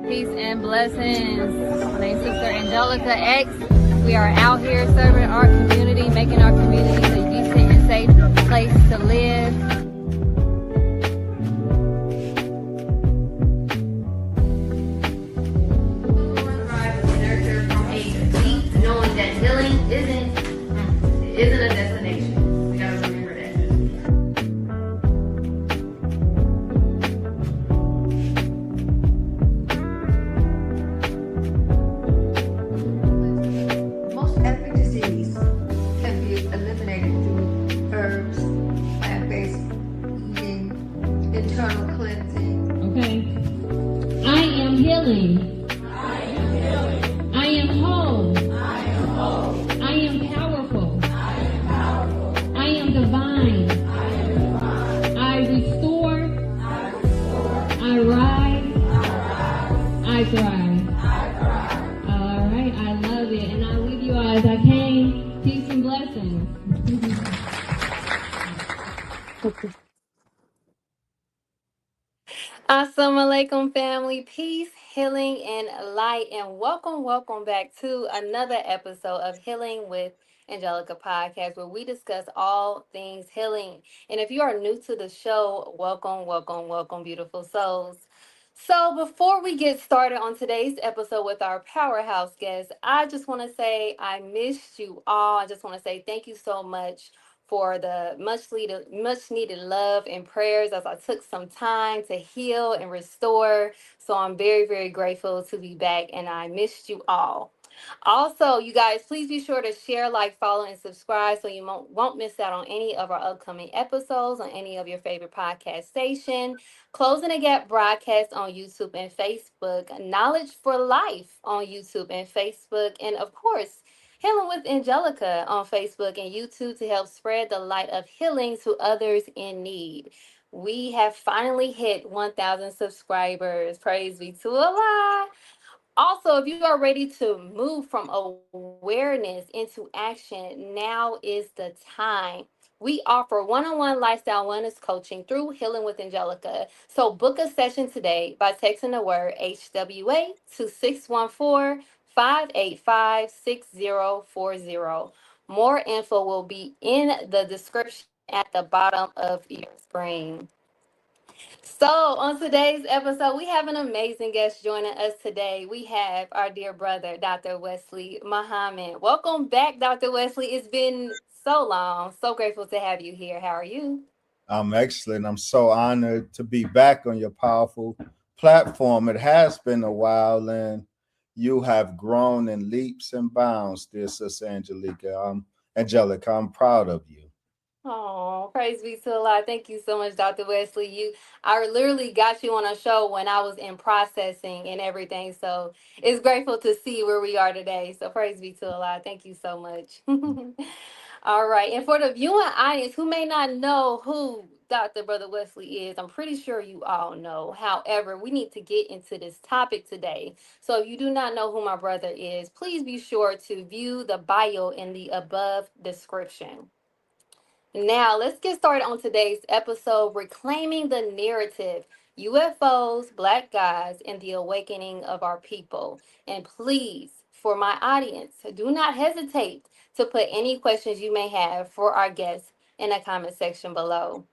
Peace and blessings. My name is Sister Angelica X. We are out here serving our community, making our community a decent and safe place to live. Nurture from A to Z, knowing that healing isn't a destination. We gotta remember that. Most every disease can be eliminated through herbs, plant-based eating, internal cleansing. Okay. I am healing. I am whole. I am powerful. I am divine. I restore. I rise. I thrive. All right, I love it. And I leave you all as I came. Peace and blessings. Assalamu alaikum, family. Peace, healing, and light. And welcome back to another episode of Healing with Angelica podcast, where we discuss all things healing. And if you are new to the show, welcome, beautiful souls. So, before we get started on today's episode with our powerhouse guest, I just want to say I missed you all. I just want to say thank you so much for the much needed love and prayers as I took some time to heal and restore. So I'm very, very grateful to be back, and I missed you all. Also, you guys, please be sure to share, like, follow, and subscribe so you won't miss out on any of our upcoming episodes on any of your favorite podcast station. Closing the Gap broadcast on YouTube and Facebook. Knowledge for Life on YouTube and Facebook. And of course, Healing with Angelica on Facebook and YouTube to help spread the light of healing to others in need. We have finally hit 1,000 subscribers. Praise be to Allah. Also, if you are ready to move from awareness into action, now is the time. We offer one-on-one lifestyle wellness coaching through Healing with Angelica. So book a session today by texting the word HWA to 614-585-6040. More info will be in the description at the bottom of your screen. So, on today's episode, we have an amazing guest joining us today. We have our dear brother, Dr. Wesley Muhammad. Welcome back, Dr. Wesley. It's been so long. So grateful to have you here. How are you? I'm excellent. I'm so honored to be back on your powerful platform. It has been a while, and you have grown in leaps and bounds, dear Sister Angelica. I'm proud of you. Oh, praise be to Allah. Thank you so much, Dr. Wesley. I literally got you on a show when I was in processing and everything. So it's grateful to see where we are today. So praise be to Allah. Thank you so much. All right. And for the viewing audience who may not know who Dr. Brother Wesley is, I'm pretty sure you all know. However, we need to get into this topic today. So if you do not know who my brother is, please be sure to view the bio in the above description. Now, let's get started on today's episode, Reclaiming the Narrative, UFOs, Black Guys, and the Awakening of Our People. And please, for my audience, do not hesitate to put any questions you may have for our guests in the comment section below.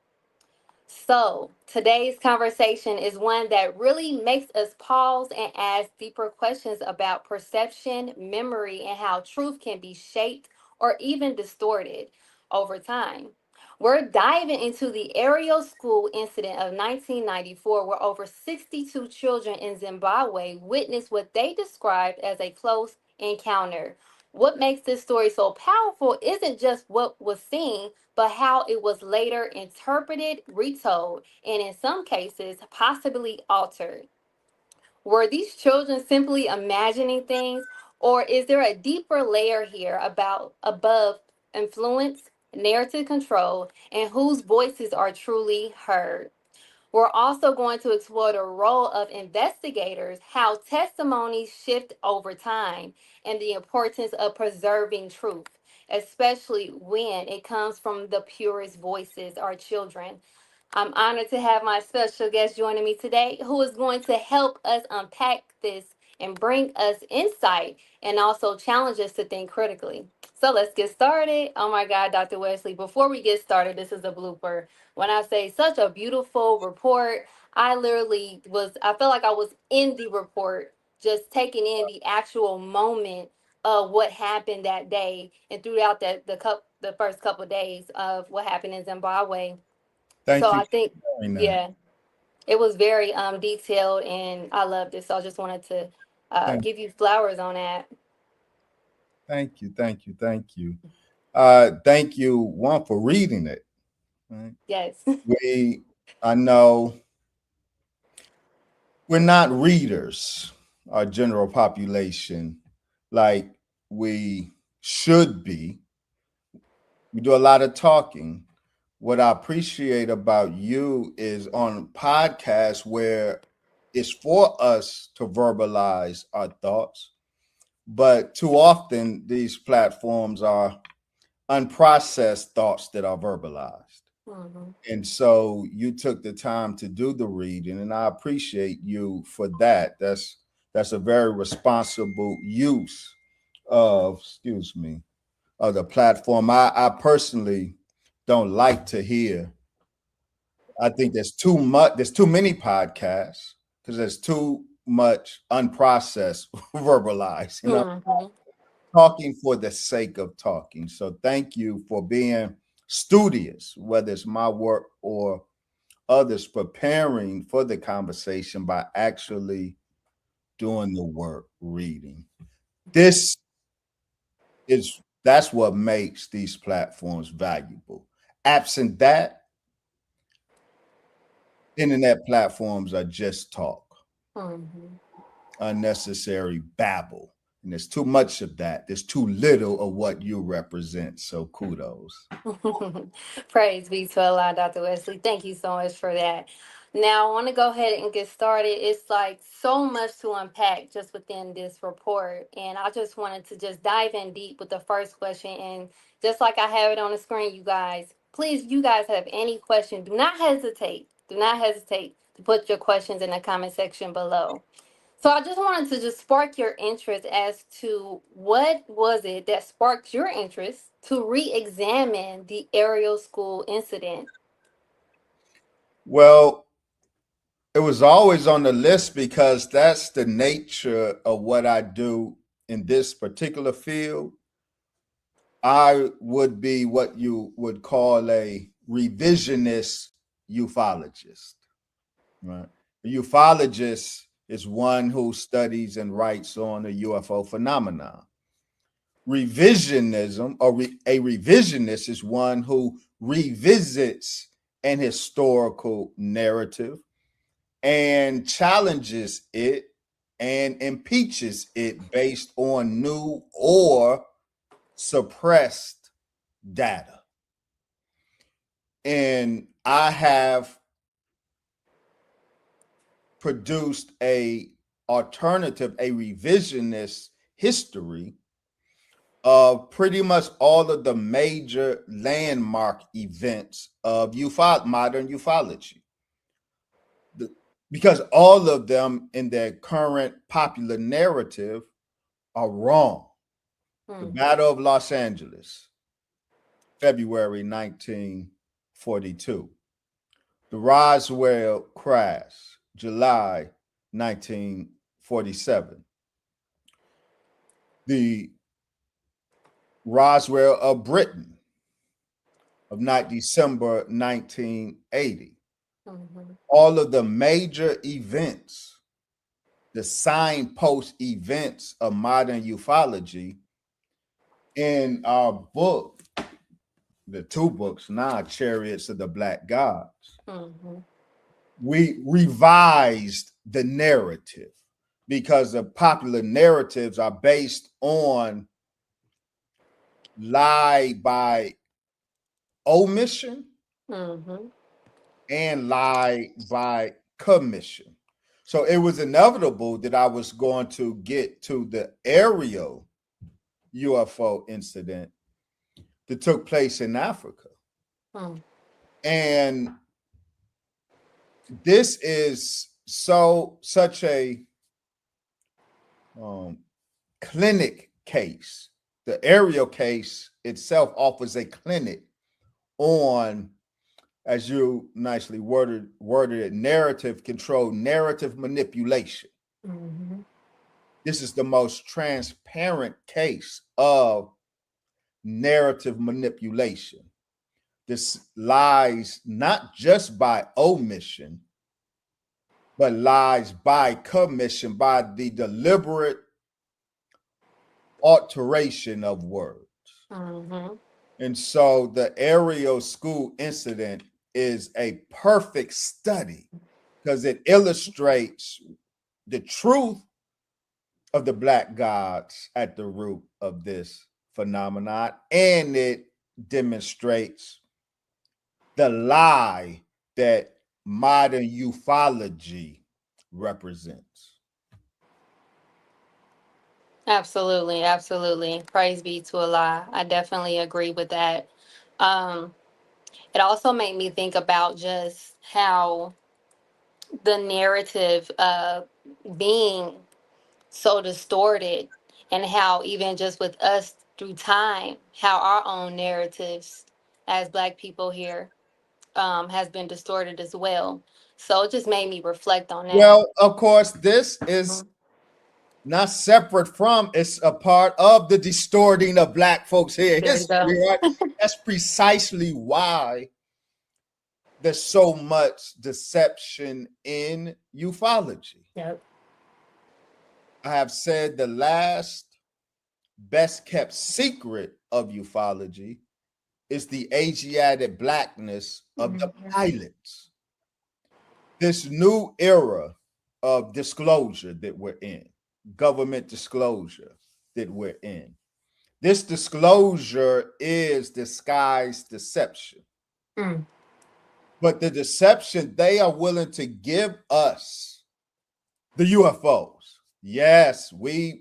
So, today's conversation is one that really makes us pause and ask deeper questions about perception, memory, and how truth can be shaped or even distorted over time. We're diving into the Ariel School Incident of 1994, where over 62 children in Zimbabwe witnessed what they described as a close encounter. What makes this story so powerful isn't just what was seen, but how it was later interpreted, retold, and in some cases, possibly altered. Were these children simply imagining things, or is there a deeper layer here about above influence, narrative control, and whose voices are truly heard? We're also going to explore the role of investigators, how testimonies shift over time, and the importance of preserving truth, especially when it comes from the purest voices, our children. I'm honored to have my special guest joining me today, who is going to help us unpack this and bring us insight and also challenge us to think critically. So let's get started. Oh my God, Dr. Wesley, before we get started, this is a blooper. When I say such a beautiful report, I felt like I was in the report, just taking in the actual moment of what happened that day and throughout the first couple of days of what happened in Zimbabwe. So Thank you I think, for sharing that. yeah, it was very detailed and I loved it. So I just wanted to Thank, give you flowers on that. thank you, thank you, thank you. Thank you, one, for reading it. Right? Yes. We, I know we're not readers, our general population, like we should be. We do a lot of talking. What I appreciate about you is on podcasts where it's for us to verbalize our thoughts, but too often these platforms are unprocessed thoughts that are verbalized. Mhm. And so you took the time to do the reading, and I appreciate you for that. That's a very responsible use of, excuse me, of the platform. I personally don't like to hear. I think there's too much. There's too many podcasts because there's too much unprocessed verbalized. Mhm. Talking for the sake of talking. So thank you for being studious, whether it's my work or others, preparing for the conversation by actually doing the work, reading. This is that's what makes these platforms valuable. Absent that, internet platforms are just talk, Mhm. unnecessary babble. And there's too much of that. There's too little of what you represent. So kudos. Praise be to Allah, Dr. Wesley. Thank you so much for that. Now, I want to go ahead and get started. It's like so much to unpack just within this report. And I just wanted to just dive in deep with the first question. And just like I have it on the screen, you guys, please, you guys have any question, do not hesitate. Do not hesitate to put your questions in the comment section below. So I just wanted to just spark your interest as to what was it that sparked your interest to re-examine the Ariel School incident. Well, it was always on the list because that's the nature of what I do in this particular field. I would be what you would call a revisionist ufologist. Right? A ufologist is one who studies and writes on the UFO phenomenon. A revisionist is one who revisits an historical narrative and challenges it and impeaches it based on new or suppressed data. And I have produced a alternative, a revisionist history of pretty much all of the major landmark events of modern ufology. Because all of them in their current popular narrative are wrong. The Hmm. Battle of Los Angeles, February 1942. The Roswell crash, July 1947. The Roswell of Britain of night December 1980. Mhm. All of the major events, the signpost events of modern ufology in our book, the two books now, Chariots of the Black Gods. Mhm. We revised the narrative because the popular narratives are based on lie by omission Mhm. and lie by commission. So it was inevitable that I was going to get to the Ariel UFO incident that took place in Africa. Mhm. And this is such a clinic case. The Ariel case itself offers a clinic on, as you nicely worded it, narrative control, narrative manipulation. Mm-hmm. This is the most transparent case of narrative manipulation. This lies not just by omission, but lies by commission, by the deliberate alteration of words. Mm-hmm. And so the Ariel School incident is a perfect study because it illustrates the truth of the black gods at the root of this phenomenon, and it demonstrates the lie that modern ufology represents. Absolutely, absolutely. Praise be to Allah. I definitely agree with that. Um, it also made me think about just how the narrative being so distorted, and how even just with us through time, how our own narratives as Black people here has been distorted as well. So it just made me reflect on that. Well, of course, this is Mhm. not separate from, it's a part of the distorting of black folks here There you history, go. right? That's precisely why there's so much deception in ufology. Yep. I have said the last best kept secret of ufology is the Asiatic blackness of the Mhm. pilots. This new era of disclosure that we're in, government disclosure that we're in. This disclosure is disguised deception. Mm. But the deception they are willing to give us, the UFOs. Yes, we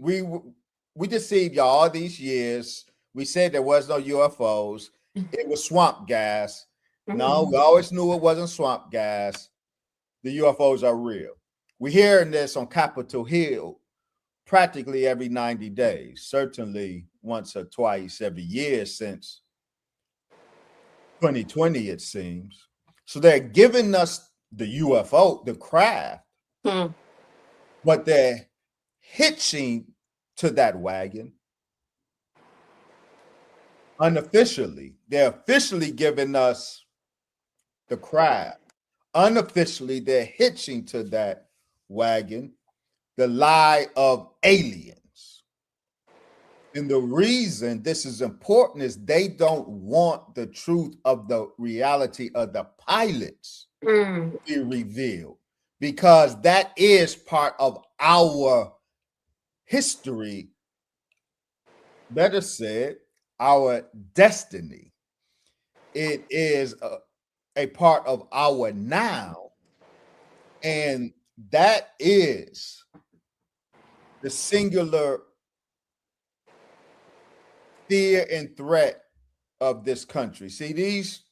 deceived y'all all these years. We said there was no UFOs. It was swamp gas. No, we always knew it wasn't swamp gas. The UFOs are real. We're hearing this on Capitol Hill practically every 90 days, certainly once or twice every year since 2020, it seems. So they're giving us the UFO, the craft, Mm. but they're hitching to that wagon unofficially. They're officially giving us the craft. Unofficially, they're hitching to that wagon the lie of aliens. And the reason this is important is they don't want the truth of the reality of the pilots Mm. to be revealed, because that is part of our history, better said, our destiny. It is a part of our now, and that is the singular fear and threat of this country. See, these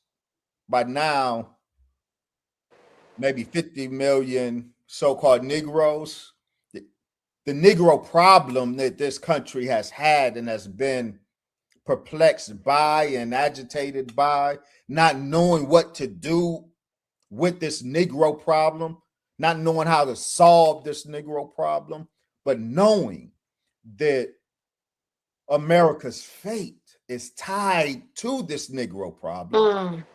by now, maybe 50 million so-called Negroes, the Negro problem that this country has had and has been perplexed by and agitated by, not knowing what to do with this Negro problem, not knowing how to solve this Negro problem, but knowing that America's fate is tied to this Negro problem. Mm.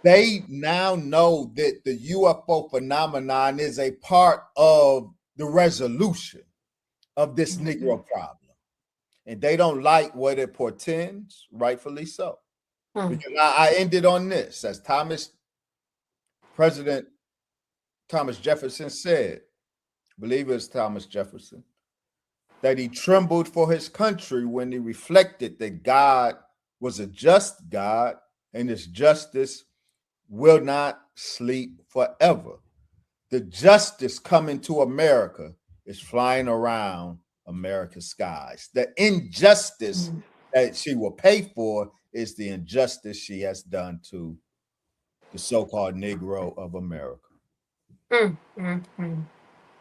They now know that the UFO phenomenon is a part of the resolution of this Negro problem. And they don't like what it portends, rightfully so. Mm. Because I ended on this, as President Thomas Jefferson said, I believe it was Thomas Jefferson, that he trembled for his country when he reflected that God was a just God and his justice will not sleep forever. The justice coming to America is flying around America's skies. The injustice that she will pay for is the injustice she has done to the so-called Negro of America. Mm, mm, mm,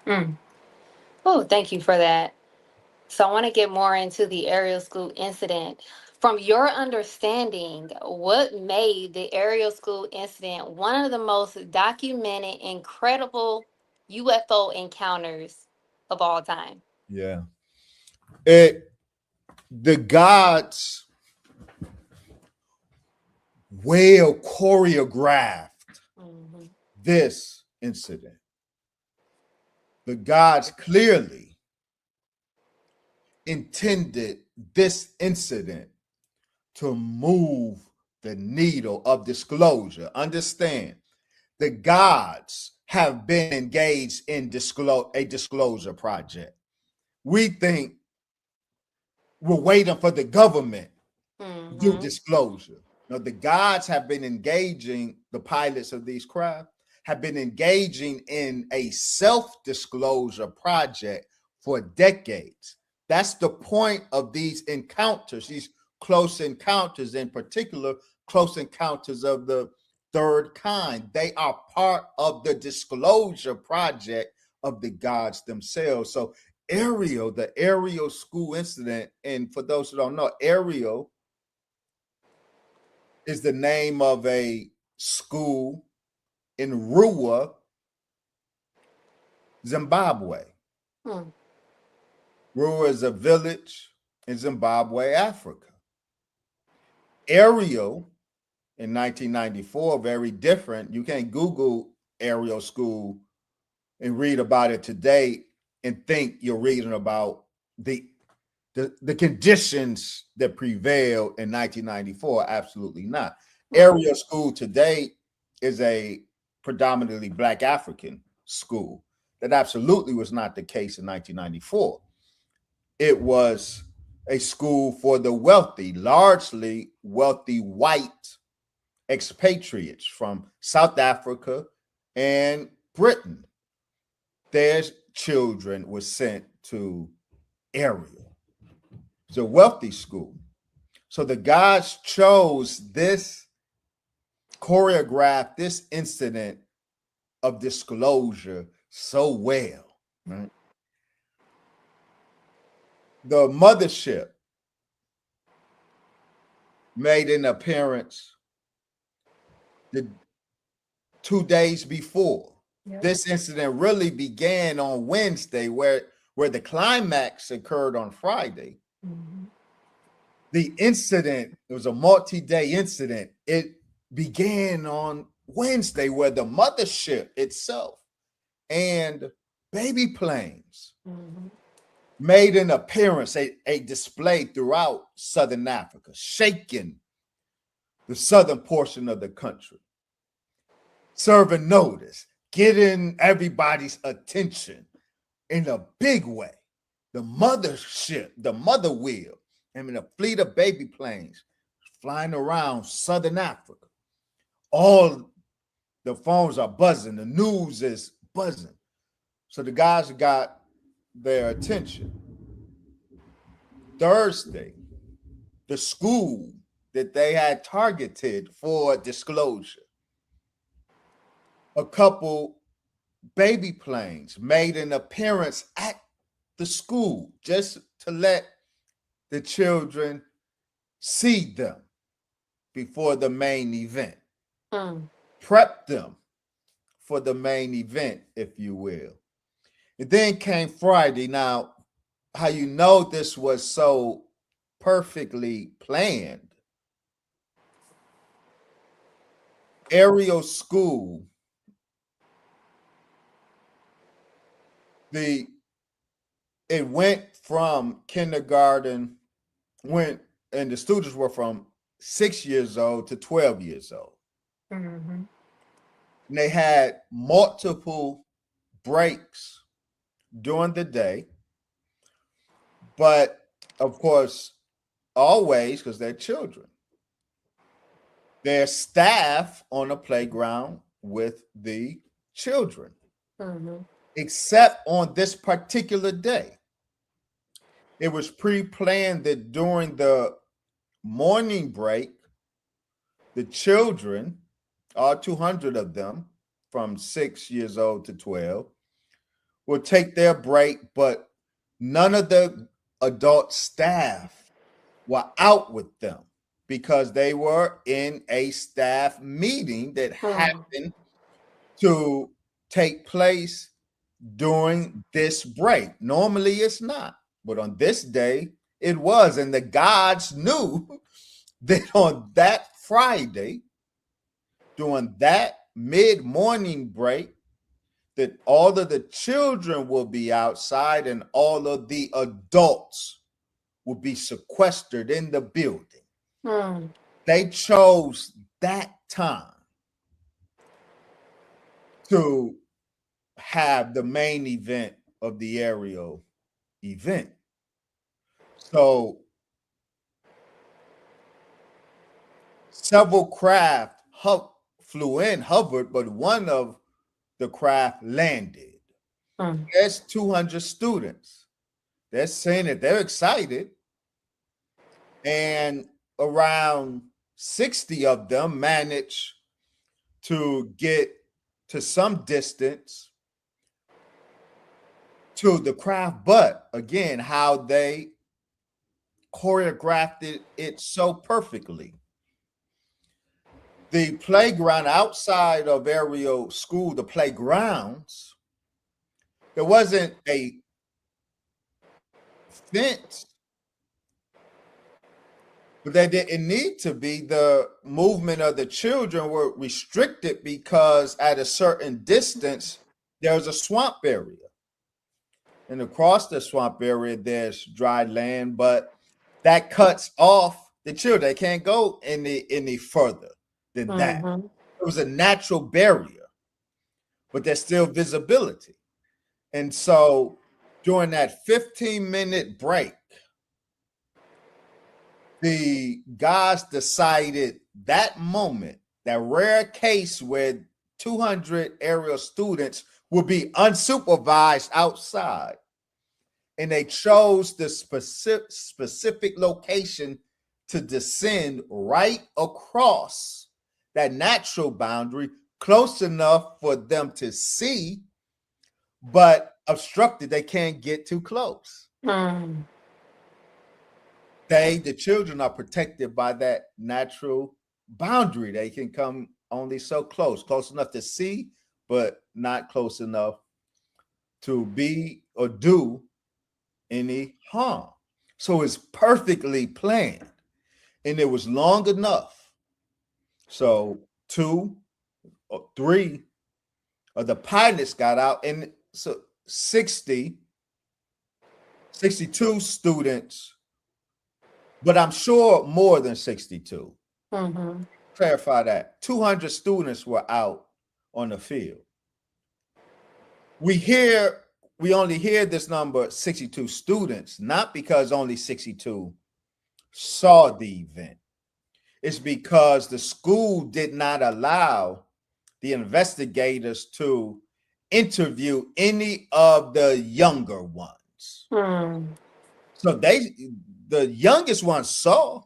mm. Oh, thank you for that. So I want to get more into the Ariel School incident. From your understanding, what made the Ariel School incident one of the most documented, incredible UFO encounters of all time? Yeah. It the gods well choreographed Hmm. this incident. The gods clearly intended this incident to move the needle of disclosure. Understand, the gods have been engaged in a disclosure project. We think we're waiting for the government to do Hmm. disclosure. Now, the gods have been engaging, the pilots of these craft have been engaging in a self-disclosure project for decades. That's the point of these encounters, these close encounters, in particular, close encounters of the third kind. They are part of the disclosure project of the gods themselves. So Ariel, the Ariel School incident, and for those who don't know, Ariel is the name of a school in Rua, Zimbabwe. Hmm. Rua is a village in Zimbabwe, Africa. Ariel in 1994, very different. You can't Google Ariel School and read about it today and think you're reading about the conditions that prevailed in 1994. Absolutely not. Area school today is a predominantly Black African school. That absolutely was not the case in 1994. It was a school for the wealthy, largely wealthy white expatriates from South Africa and Britain. Their children were sent to Ariel. It's a wealthy school. So the gods chose this, choreographed this incident of disclosure so well. Right? The mothership made an appearance the 2 days before. Yep. This incident really began on Wednesday, where the climax occurred on Friday. Mhm. The incident, it was a multi-day incident. It began on Wednesday, where the mothership itself and baby planes Mhm. made an appearance, a display throughout Southern Africa, shaking the southern portion of the country, serving notice, getting everybody's attention in a big way. The mothership, the mother wheel, I mean, a fleet of baby planes flying around Southern Africa. All the phones are buzzing, the news is buzzing. So the guys got their attention. Thursday, the school that they had targeted for disclosure, a couple baby planes made an appearance at the school just to let the children see them before the main event, Mm. prep them for the main event, if you will. And then came Friday. Now, how you know this was so perfectly planned? Ariel School, the it went from kindergarten, went and the students were from 6 years old to 12 years old. Mhm. And they had multiple breaks during the day, but of course, always, because they're children, there's staff on the playground with the children, Mhm. except on this particular day. It was pre-planned that during the morning break, the children all 200 of them from 6 years old to 12, will take their break, but none of the adult staff were out with them because they were in a staff meeting that Mm. happened to take place during this break. Normally it's not, but on this day it was. And the gods knew that on that Friday, during that mid morning break, that all of the children will be outside and all of the adults will be sequestered in the building. Mm. They chose that time to have the main event of the Ariel event. So several craft flew in, hovered, but one of the craft landed. Mm. There's 200 students. They're saying that they're excited, and around 60 of them managed to get to some distance to the craft. But again, how they choreographed it so perfectly. The playground outside of Ariel School, the playgrounds, there wasn't a fence, but there didn't need to be. The movement of the children were restricted because at a certain distance, there's a swamp area. And across the swamp area, there's dry land, but that cuts off the children. They can't go any further than that. Mm-hmm. It was a natural barrier, but there's still visibility. And so during that 15-minute break, the guys decided that moment, that rare case where 200 Ariel students would be unsupervised outside. And they chose the specific location to descend right across that natural boundary, close enough for them to see, but obstructed. They can't get too close. Mm. The children are protected by that natural boundary. They can come only so close enough to see, but not close enough to be or do any harm. So it's perfectly planned, and it was long enough. So 2 or 3 of the pilots got out, and so 62 students, but I'm sure more than 62. Mm-hmm. Clarify that. 200 students were out on the field. We only hear this number 62 students, not because only 62 saw the event. It's because the school did not allow the investigators to interview any of the younger ones. Mm. So the youngest ones saw.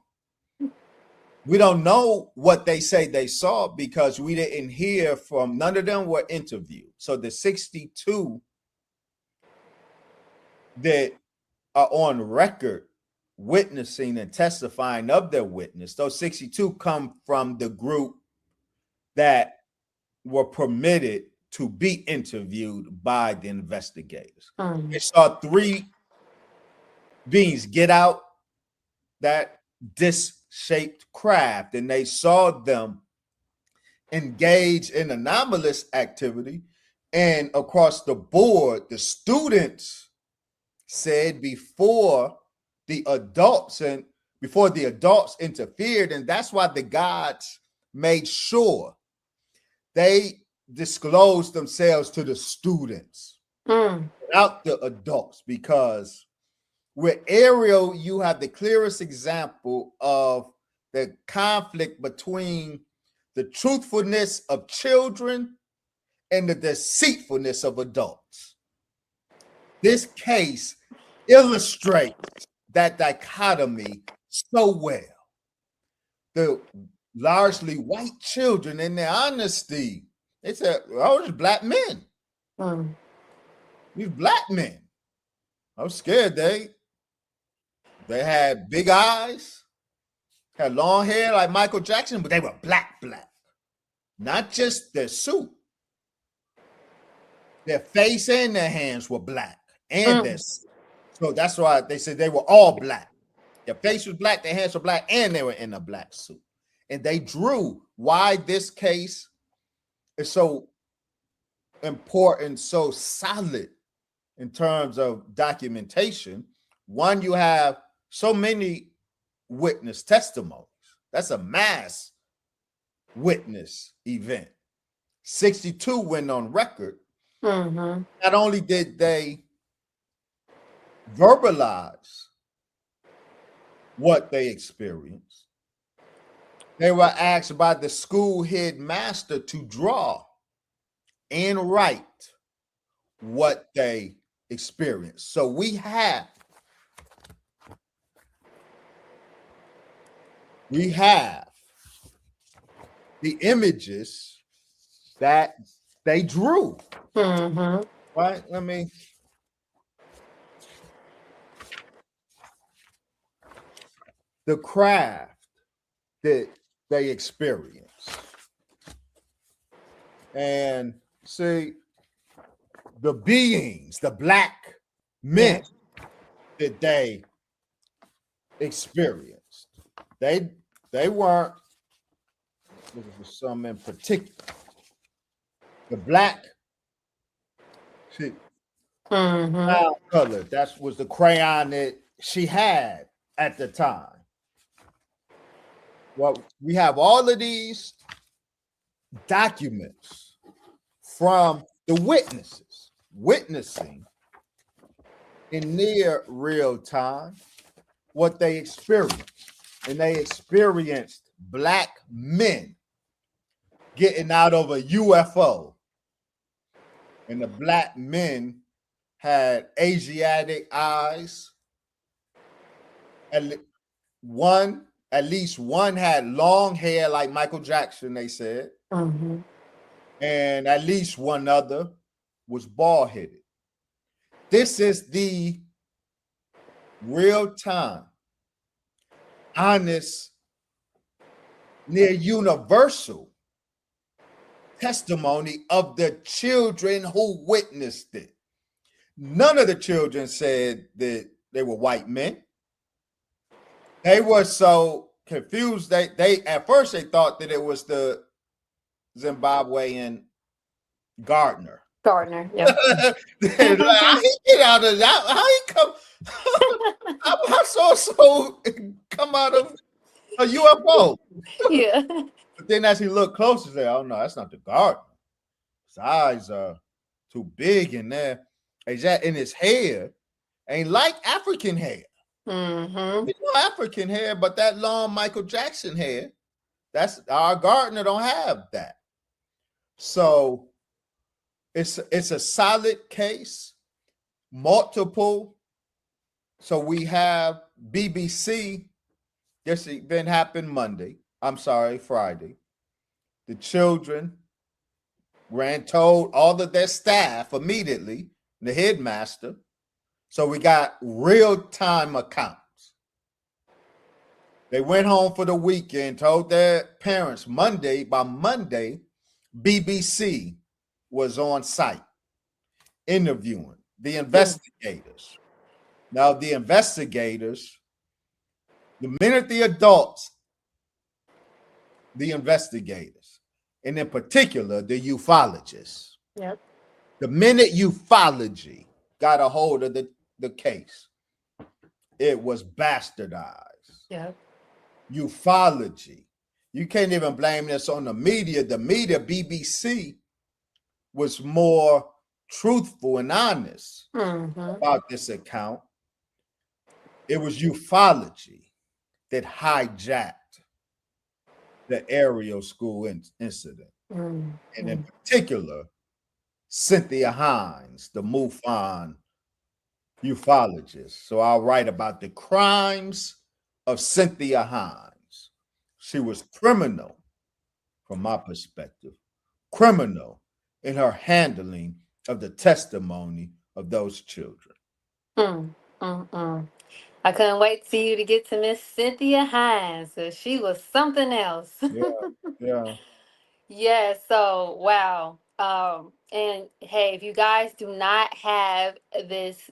We don't know what they say they saw because we didn't hear from, none of them were interviewed. So the 62 that are on record witnessing and testifying of their witness, those 62 come from the group that were permitted to be interviewed by the investigators. Mm. They saw 3 beings get out that disc-shaped craft, and they saw them engage in anomalous activity. And across the board, the students said before the adults interfered, and that's why the gods made sure they disclosed themselves to the students without the adults, because with Ariel, you have the clearest example of the conflict between the truthfulness of children and the deceitfulness of adults. This case illustrates that dichotomy so well. The largely white children in their honesty. They said, oh, it's black men. Mm. These black men. I was scared. They had big eyes, had long hair like Michael Jackson, but they were black. Not just their suit. Their face and their hands were black. And their suit. So that's why they said they were all black. Their face was black, their hands were black, and they were in a black suit. And they drew why this case is so important, so solid in terms of documentation. One, you have so many witness testimonies. That's a mass witness event. 62 went on record. Mm-hmm. Not only did they verbalize what they experienced, they were asked by the school headmaster to draw and write what they experienced. So we have the images that they drew. Mm-hmm. Right? The craft that they experienced. And see, the beings, the black men that they experienced, they weren't, looking for some in particular. The black, see, brown color, that was the crayon that she had at the time. Well, we have all of these documents from the witnesses witnessing in near real time what they experienced. And they experienced black men getting out of a UFO. And the black men had Asiatic eyes. At least one had long hair like Michael Jackson, they said. Mm-hmm. And at least one other was bald-headed. This is the real-time, honest, near universal testimony of the children who witnessed it. None of the children said that they were white men. They were so confused. They at first they thought that it was the Zimbabwean gardener. Yep. Like, how he get out of that? How he come? How so come out of a UFO? Yeah. But then as he looked closer, he said, "Oh no, that's not the gardener. His eyes are too big in there. And his hair ain't like African hair. Mm-hmm. It's not African hair, but that long Michael Jackson hair. That's our gardener don't have that. So it's a solid case, multiple. So we have BBC. This event happened Friday. The children ran, told all of their staff immediately, the headmaster. So we got real-time accounts. They went home for the weekend, told their parents by Monday, BBC was on site interviewing the investigators. Now, the investigators, the minute the adults, the investigators, and in particular, the ufologists, Yep. the minute ufology got a hold of the case, it was bastardized. Yep. Ufology. You can't even blame this on the media. The media, BBC, was more truthful and honest about this account. It was ufology that hijacked the Ariel School Incident. And in particular, Cynthia Hines, the MUFON ufologist. So I'll write about the crimes of Cynthia Hines She was criminal, from my perspective, criminal in her handling of the testimony of those children. Mm, mm, mm. I couldn't wait for you to get to Miss Cynthia Hines. So she was something else. Yeah, yeah. Yeah, so wow. And hey, if you guys do not have this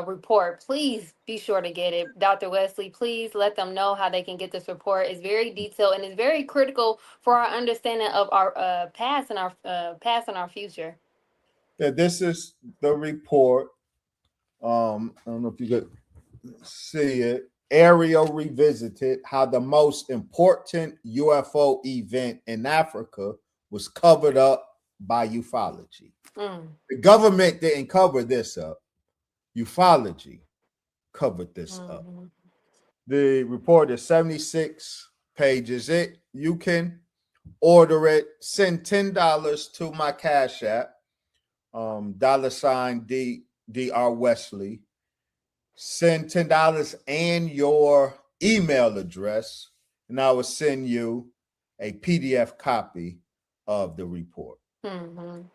report, please be sure to get it. Dr. Wesley, please let them know how they can get this report. It's very detailed and it's very critical for our understanding of our past and our future. Yeah, this is the report. I don't know if you could see it. Ariel Revisited: How the Most Important UFO Event in Africa Was Covered Up by Ufology. Mm. The government didn't cover this up. Ufology covered this up. Mhm. The report is 76 pages. You can order it. Send $10 to my Cash App, $D.R. Wesley. Send $10 and your email address, and I will send you a PDF copy of the report. Mhm.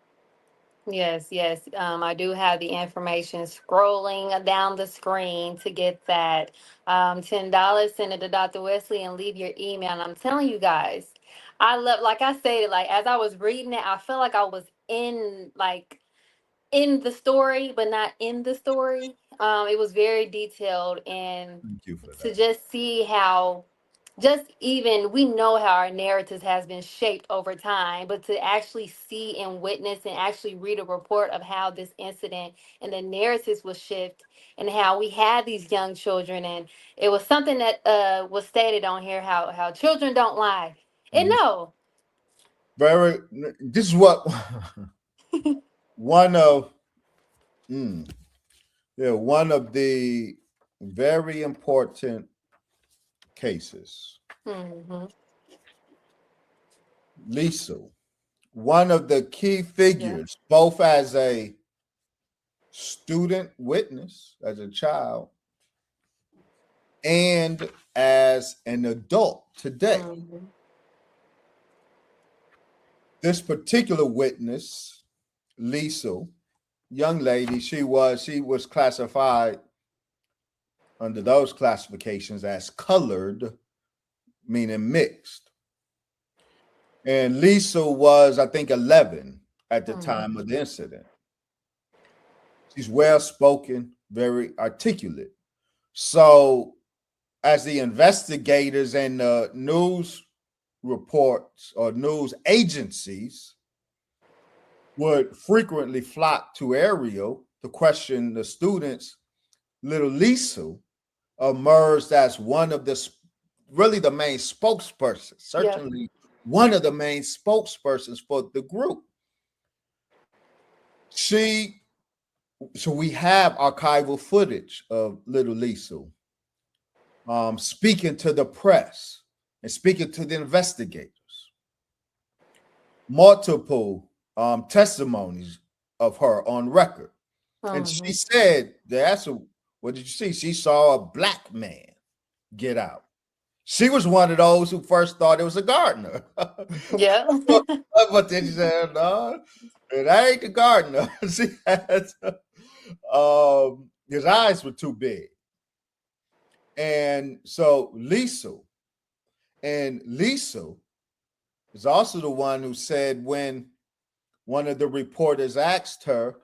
Yes, yes. I do have the information scrolling down the screen to get that. $10, send it to Dr. Wesley and leave your email. And I'm telling you guys, I love, like I said, like as I was reading it, I felt like I was in the story, but not in the story. It was very detailed, and Thank you for to that. just see how just even we know how our narratives has been shaped over time, but to actually see and witness and actually read a report of how this incident and the narratives was shift and how we had these young children, and it was something that was stated on here, how children don't lie. And Mhm. no. Very. This is what one of one of the very important cases. Hmm. Lisa, one of the key Yeah. figures, both as a student witness, as a child, and as an adult today. Hmm. This particular witness, Lisa, young lady, she was classified under those classifications as colored, meaning mixed. And Lisa was, I think, 11 at the time of the incident. She's well spoken, very articulate. So, as the investigators and the news reports or news agencies would frequently flock to Ariel to question the students, little Lisa emerged as one of the really the main spokespersons, Yeah. certainly one of the main spokespersons for the group. So we have archival footage of little Lisa speaking to the press and speaking to the investigators. Multiple testimonies of her on record. And she Hmm. said, they asked her, what did you see? She saw a black man get out. She was one of those who first thought it was a gardener. Yeah. But then she said, no, it ain't the gardener. She had, his eyes were too big. And so Lisa is also the one who said when one of the reporters asked her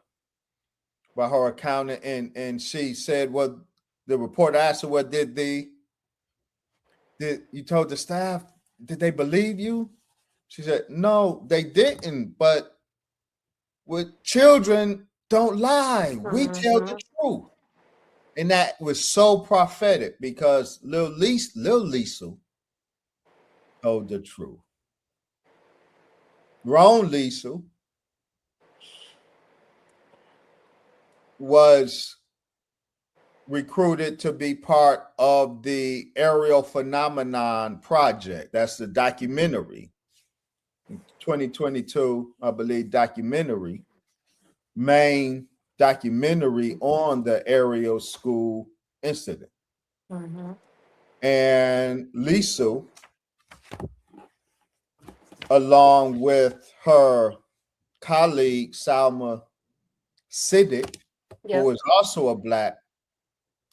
about her account, and she said, well, the reporter asked her, well, did you told the staff, did they believe you? She said, no, they didn't. But with children, don't lie. We tell the Hmm. truth. And that was so prophetic because little Lisa told the truth. Grown Lisa was recruited to be part of the Ariel Phenomenon Project. That's the documentary, 2022, I believe, main documentary on the Ariel School Incident. Hmm. And Lisa along with her colleague Salma Siddiq, who Yep. was also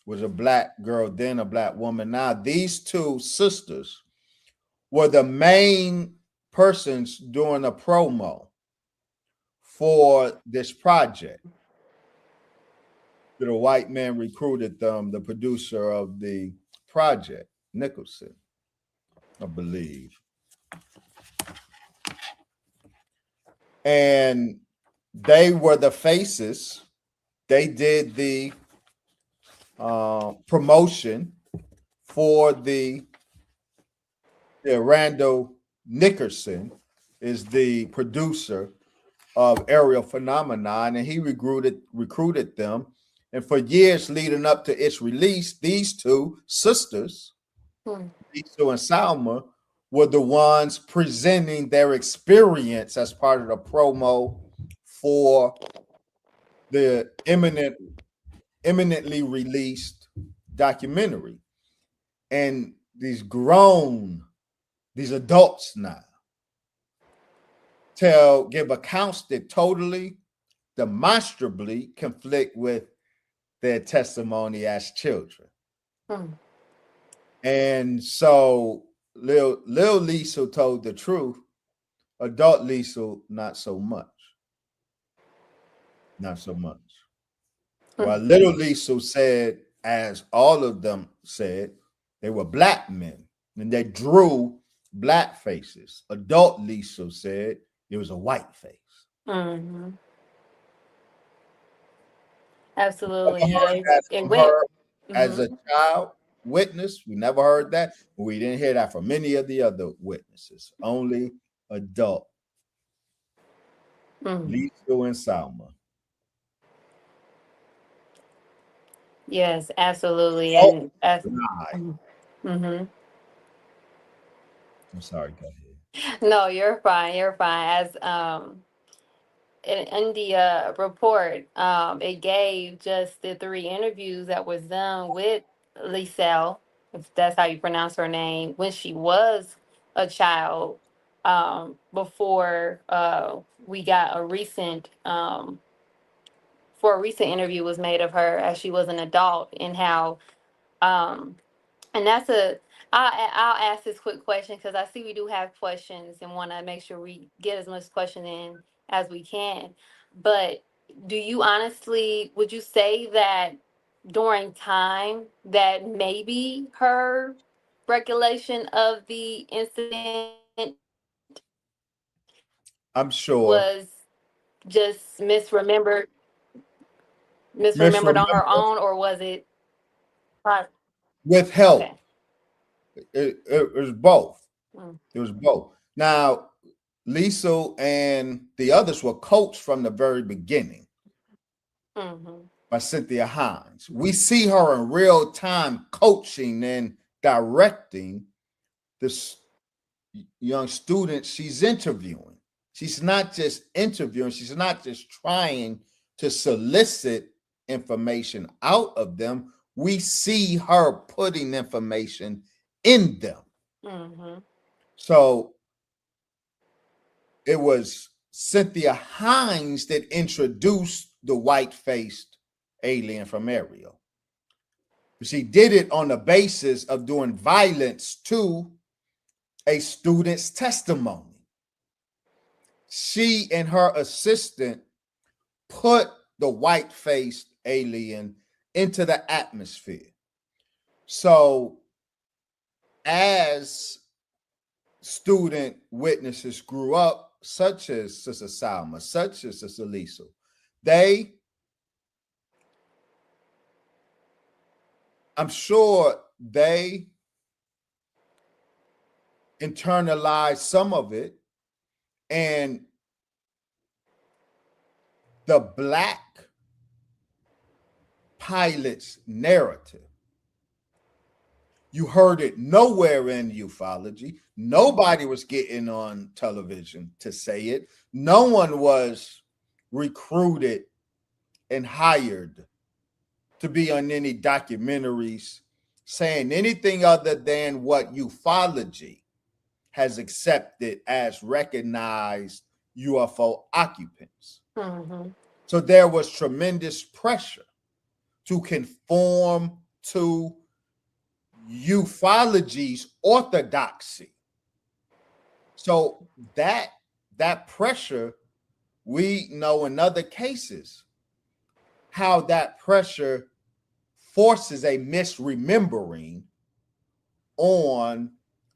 was a black girl, then a black woman. Now, these two sisters were the main persons doing a promo for this project. The white man recruited them, the producer of the project, Nicholson, I believe. And they were the faces. They did the promotion for the Randall Nickerson is the producer of Ariel Phenomenon, and he recruited them. And for years leading up to its release, these two sisters, Lisa and Salma, were the ones presenting their experience as part of the promo for the imminently released documentary. And these adults now give accounts that totally demonstrably conflict with their testimony as children. And so Lil Lisa told the truth. Adult Lisa, not so much. Not so much. While Little Lisa said, as all of them said, they were black men and they drew black faces. Adult Lisa said it was a white face. Mm-hmm. Absolutely. It From went. her as a child witness. We never heard that. We didn't hear that from many of the other witnesses. Only adult. Lisa and Salma. Yes, absolutely. Oh, And I'm sorry, go ahead. no, you're fine. You're fine. As in the report, it gave just the three interviews that was done with Lisel, if that's how you pronounce her name, when she was a child, before we got a recent for a recent interview was made of her as she was an adult, and how um and that's a I'll ask this quick question because I see we do have questions and want to make sure we get as much question in as we can. But do you honestly, would you say that during time that maybe her recollection of the incident I'm sure. was just misremembered on her Misremember own, or was it pro- with okay? help. It was both. Mm. It was both. Now, Lisa and the others were coached from the very beginning by Cynthia Hines. We see her in real time coaching and directing this young student she's interviewing. She's not just interviewing, she's not just trying to solicit information out of them. We see her putting information in them. So it was Cynthia Hines that introduced the white-faced alien from Ariel. She did it on the basis of doing violence to a student's testimony. She and her assistant put the white-faced alien into the atmosphere. So as student witnesses grew up, such as Sister Salma, such as Sister Lisa, I'm sure they internalized some of it, and the black pilot's narrative, you heard it nowhere in ufology. Nobody was getting on television to say it. No one was recruited and hired to be on any documentaries saying anything other than what ufology has accepted as recognized UFO occupants. Mm-hmm. So there was tremendous pressure to conform to ufology's orthodoxy. So that pressure, we know in other cases how that pressure forces a misremembering on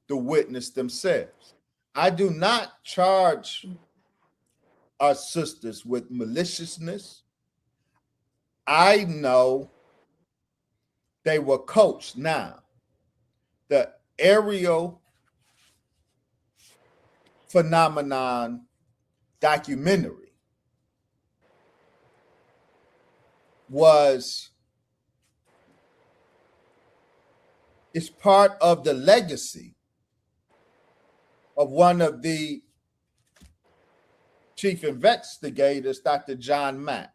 the witness themselves. I do not charge our sisters with maliciousness. I know they were coached. Now, the Ariel phenomenon documentary is part of the legacy of one of the chief investigators, Dr. John Mack.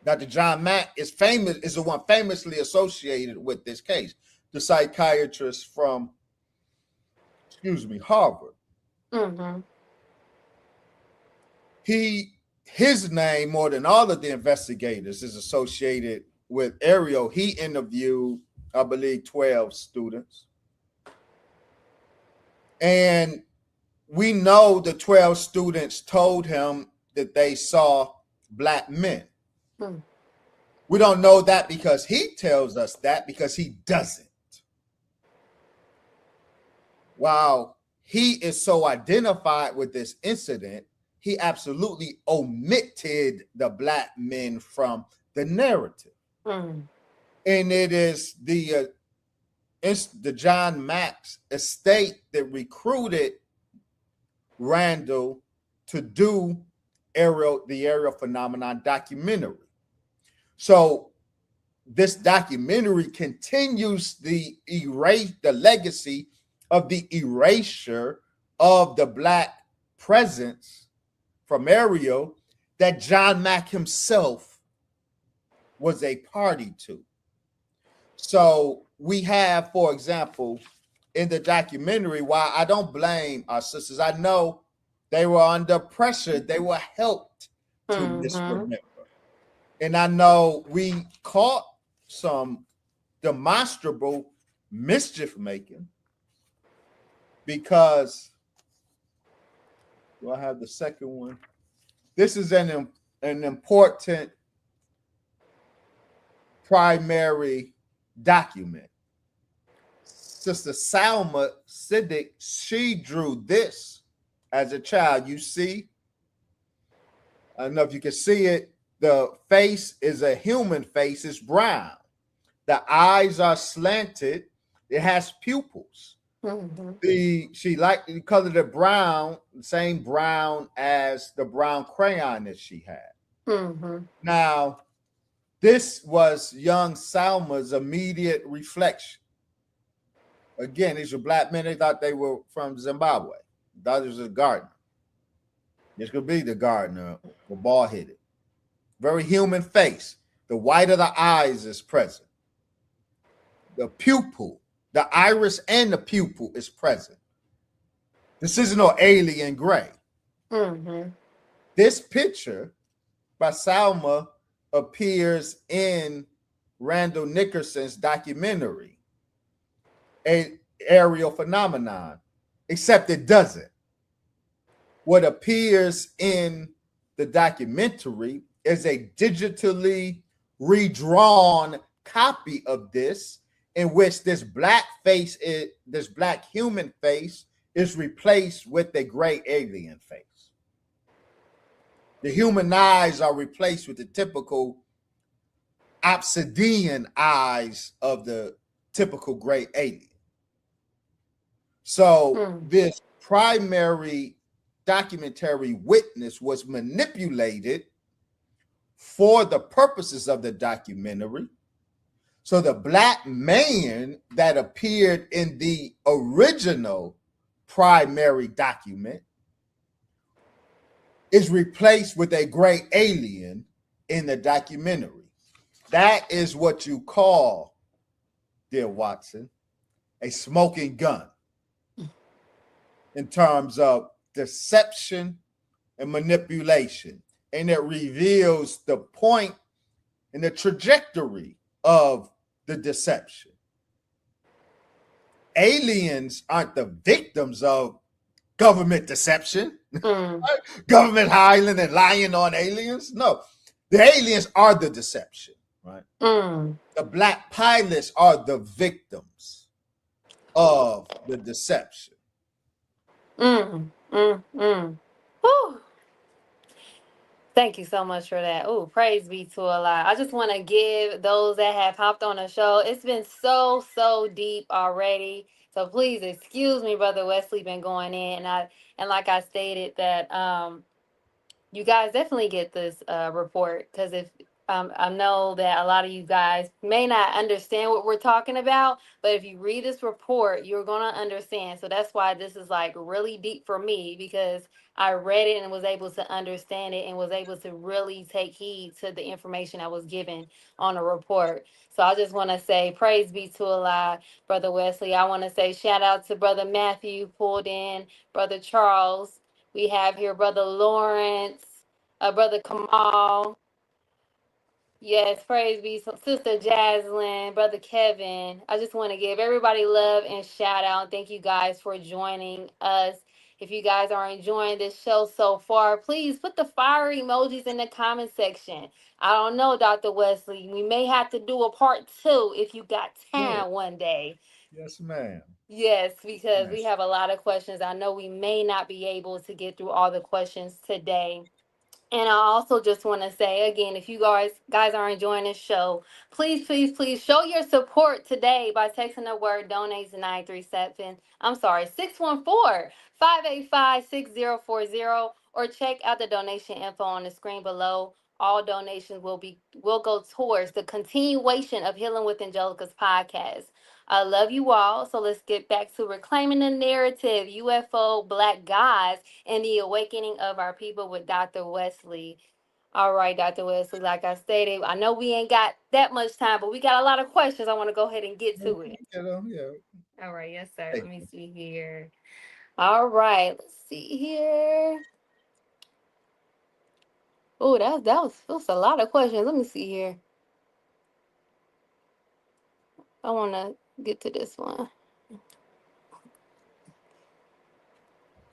Dr. John Mack is the one famously associated with this case, the psychiatrist from, Harvard. Mm-hmm. His name, more than all of the investigators, is associated with Ariel. He interviewed, I believe, 12 students. And we know the 12 students told him that they saw black men. We don't know that because he tells us that, because he doesn't. While he is so identified with this incident, he absolutely omitted the black men from the narrative. And it is the John Mack's estate that recruited Randall to do the Ariel phenomenon documentary. So this documentary continues the legacy of the erasure of the black presence from Ariel that John Mack himself was a party to. So we have, for example, in the documentary, while I don't blame our sisters, I know they were under pressure. They were helped to misremember. And I know we caught some demonstrable mischief making because, do I have the second one? This is an important primary document. Sister Salma Siddiq, she drew this as a child. You see, I don't know if you can see it. The face is a human face. It's brown. The eyes are slanted. It has pupils. She liked the color of brown, the same brown as the brown crayon that she had. Now, this was young Salma's immediate reflection. Again, these were black men. They thought they were from Zimbabwe. Thought it was a gardener. This could be the gardener, or bald-headed. Very human face. The white of the eyes is present. The pupil, the iris and the pupil is present. This is no alien gray. This picture by Salma appears in Randall Nickerson's documentary, an Ariel phenomenon, except it doesn't. What appears in the documentary is a digitally redrawn copy of this, in which this black human face is replaced with a gray alien face. The human eyes are replaced with the typical obsidian eyes of the typical gray alien. So this primary documentary witness was manipulated for the purposes of the documentary. So the black man that appeared in the original primary document is replaced with a gray alien in the documentary. That is what you call, dear Watson, a smoking gun. in terms of deception and manipulation. And it reveals the point and the trajectory of the deception. Aliens aren't the victims of government deception, government hiring and lying on aliens. No, the aliens are the deception, right? The black pilots are the victims of the deception. Whew. Thank you so much for that. Oh, praise be to Allah. I just want to give those that have hopped on the show. It's been so deep already. So please excuse me, Brother Wesley, been going in. And like I stated that you guys definitely get this report, because if I know that a lot of you guys may not understand what we're talking about, but if you read this report, you're going to understand. So that's why this is like really deep for me, because I read it and was able to understand it and was able to really take heed to the information I was given on the report. So I just want to say praise be to Allah, Brother Wesley. I want to say shout out to Brother Matthew pulled in, Brother Charles. We have here Brother Lawrence, Brother Kamal. Yes, praise be Sister Jaslyn, Brother Kevin. I just want to give everybody love and shout out. Thank you guys for joining us. If you guys are enjoying this show so far, please put the fire emojis in the comment section. I don't know, Dr. Wesley. We may have to do a part 2 if you got time one day. Yes, ma'am. Yes, because we have a lot of questions. I know we may not be able to get through all the questions today. And I also just want to say again, if you guys are enjoying this show, please show your support today by texting the word donate to 937. I'm sorry, 614-585-6040, or check out the donation info on the screen below. All donations will go towards the continuation of Healing with Angelica's podcast. I love you all. So let's get back to reclaiming the narrative, UFO Black Gods, and the awakening of our people with Dr. Wesley. All right, Dr. Wesley, like I stated, I know we ain't got that much time, but we got a lot of questions. I want to go ahead and get to it. All right, yes, sir. Let me see here. All right, let's see here. Oh, that was a lot of questions. Let me see here. I want to get to this one.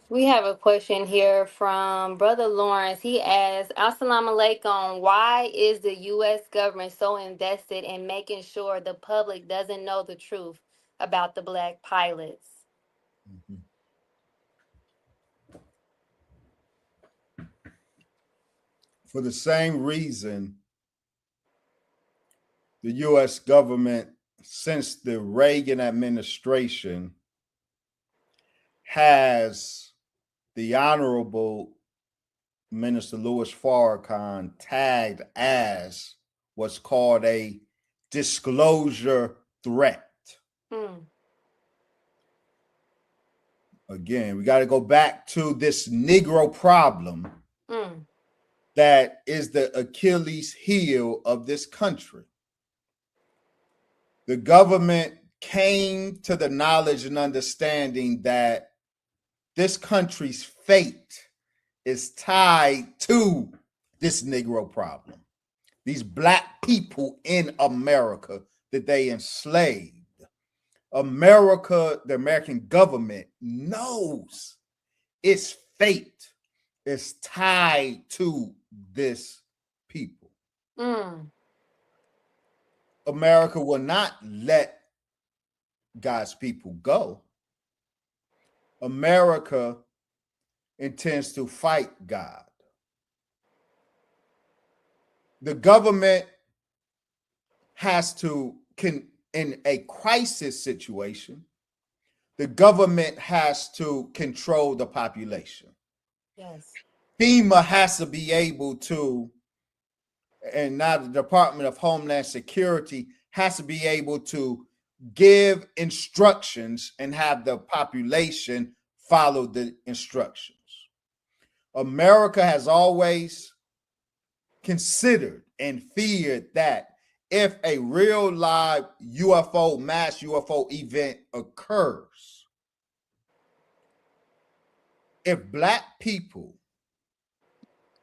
We have a question here from Brother Lawrence. He asks, Assalamu alaikum, why is the U.S. government so invested in making sure the public doesn't know the truth about the black pilots? For the same reason, the U.S. government, since the Reagan administration, has the Honorable Minister Louis Farrakhan tagged as what's called a disclosure threat. Again, we got to go back to this Negro problem that is the Achilles heel of this country. The government came to the knowledge and understanding that this country's fate is tied to this Negro problem. These black people in America that they enslaved. America, the American government, knows its fate is tied to this people. America will not let God's people go. America intends to fight God. The government has to, in a crisis situation, the government has to control the population. Yes. FEMA has to be able to, and now the Department of Homeland Security has to be able to give instructions and have the population follow the instructions. America has always considered and feared that if a real live UFO, mass UFO event occurs, if Black people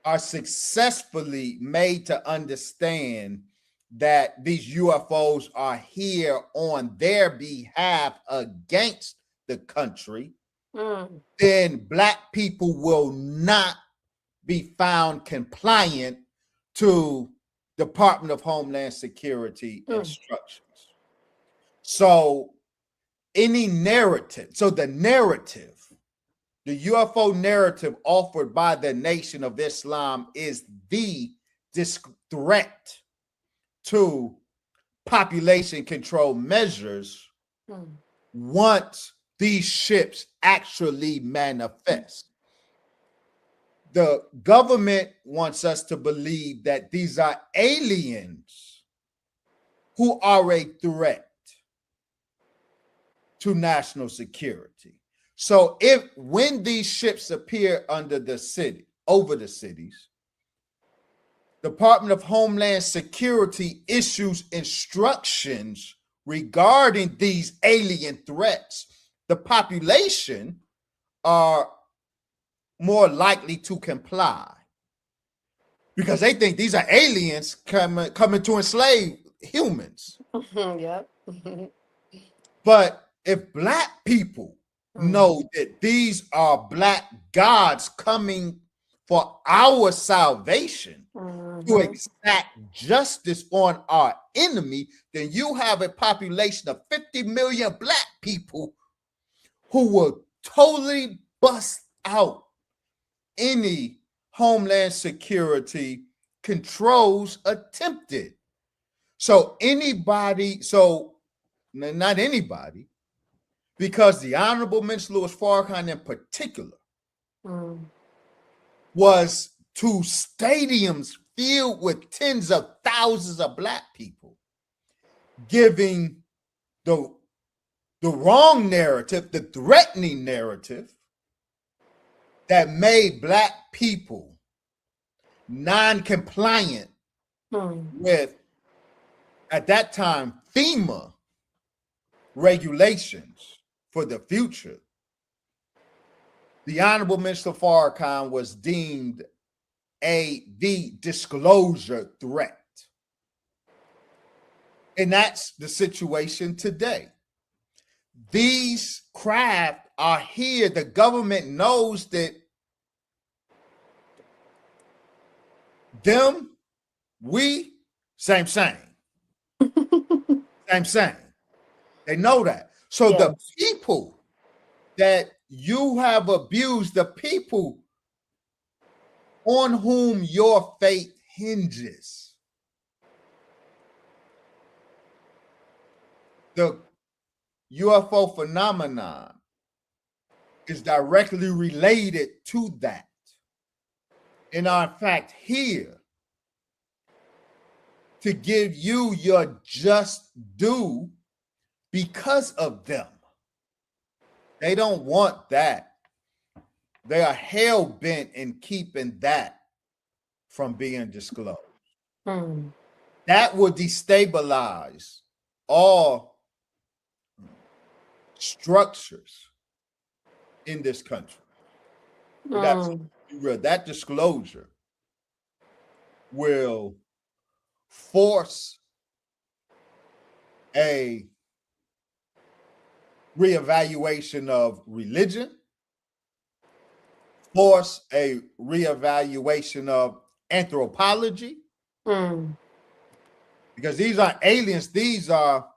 are successfully made to understand that these UFOs are here on their behalf against the country, then Black people will not be found compliant to Department of Homeland Security instructions. So any narrative, the UFO narrative offered by the Nation of Islam is the threat to population control measures once these ships actually manifest. The government wants us to believe that these are aliens who are a threat to national security. So when these ships appear over the cities, Department of Homeland Security issues instructions regarding these alien threats, the population are more likely to comply because they think these are aliens coming to enslave humans. Yep. But if Black people know that these are Black gods coming for our salvation to exact justice on our enemy, then you have a population of 50 million Black people who will totally bust out any Homeland Security controls attempted. So not anybody, because the Honorable Minister Louis Farrakhan in particular was to stadiums filled with tens of thousands of Black people, giving the wrong narrative, the threatening narrative that made Black people non-compliant with, at that time, FEMA regulations for the future. The Honorable Minister Farrakhan was deemed the disclosure threat. And that's the situation today. These craft are here. The government knows that them, we, same. Same. They know that. So the people that you have abused, the people on whom your fate hinges, the UFO phenomenon is directly related to that, and are in fact here to give you your just due because of them. They don't want that. They are hell-bent in keeping that from being disclosed. That will destabilize all structures in this country. That disclosure will force a reevaluation of religion, force a reevaluation of anthropology, because these are aliens, these are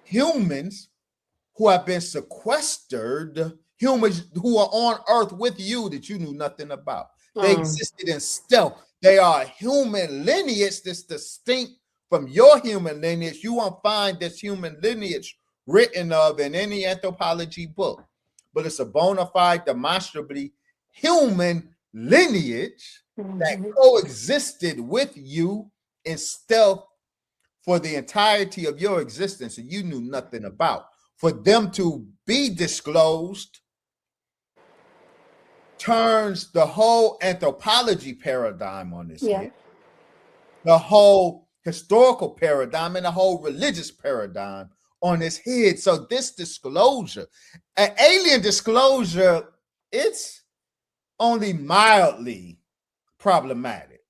humans who have been sequestered, humans who are on earth with you that you knew nothing about. They existed in stealth. They are human lineage that's distinct from your human lineage. You won't find this human lineage written of in any anthropology book, but it's a bona fide, demonstrably human lineage that coexisted with you in stealth for the entirety of your existence, and you knew nothing about. For them to be disclosed turns the whole anthropology paradigm on its head, the whole historical paradigm and the whole religious paradigm on its head. So this disclosure, an alien disclosure, it's only mildly problematic.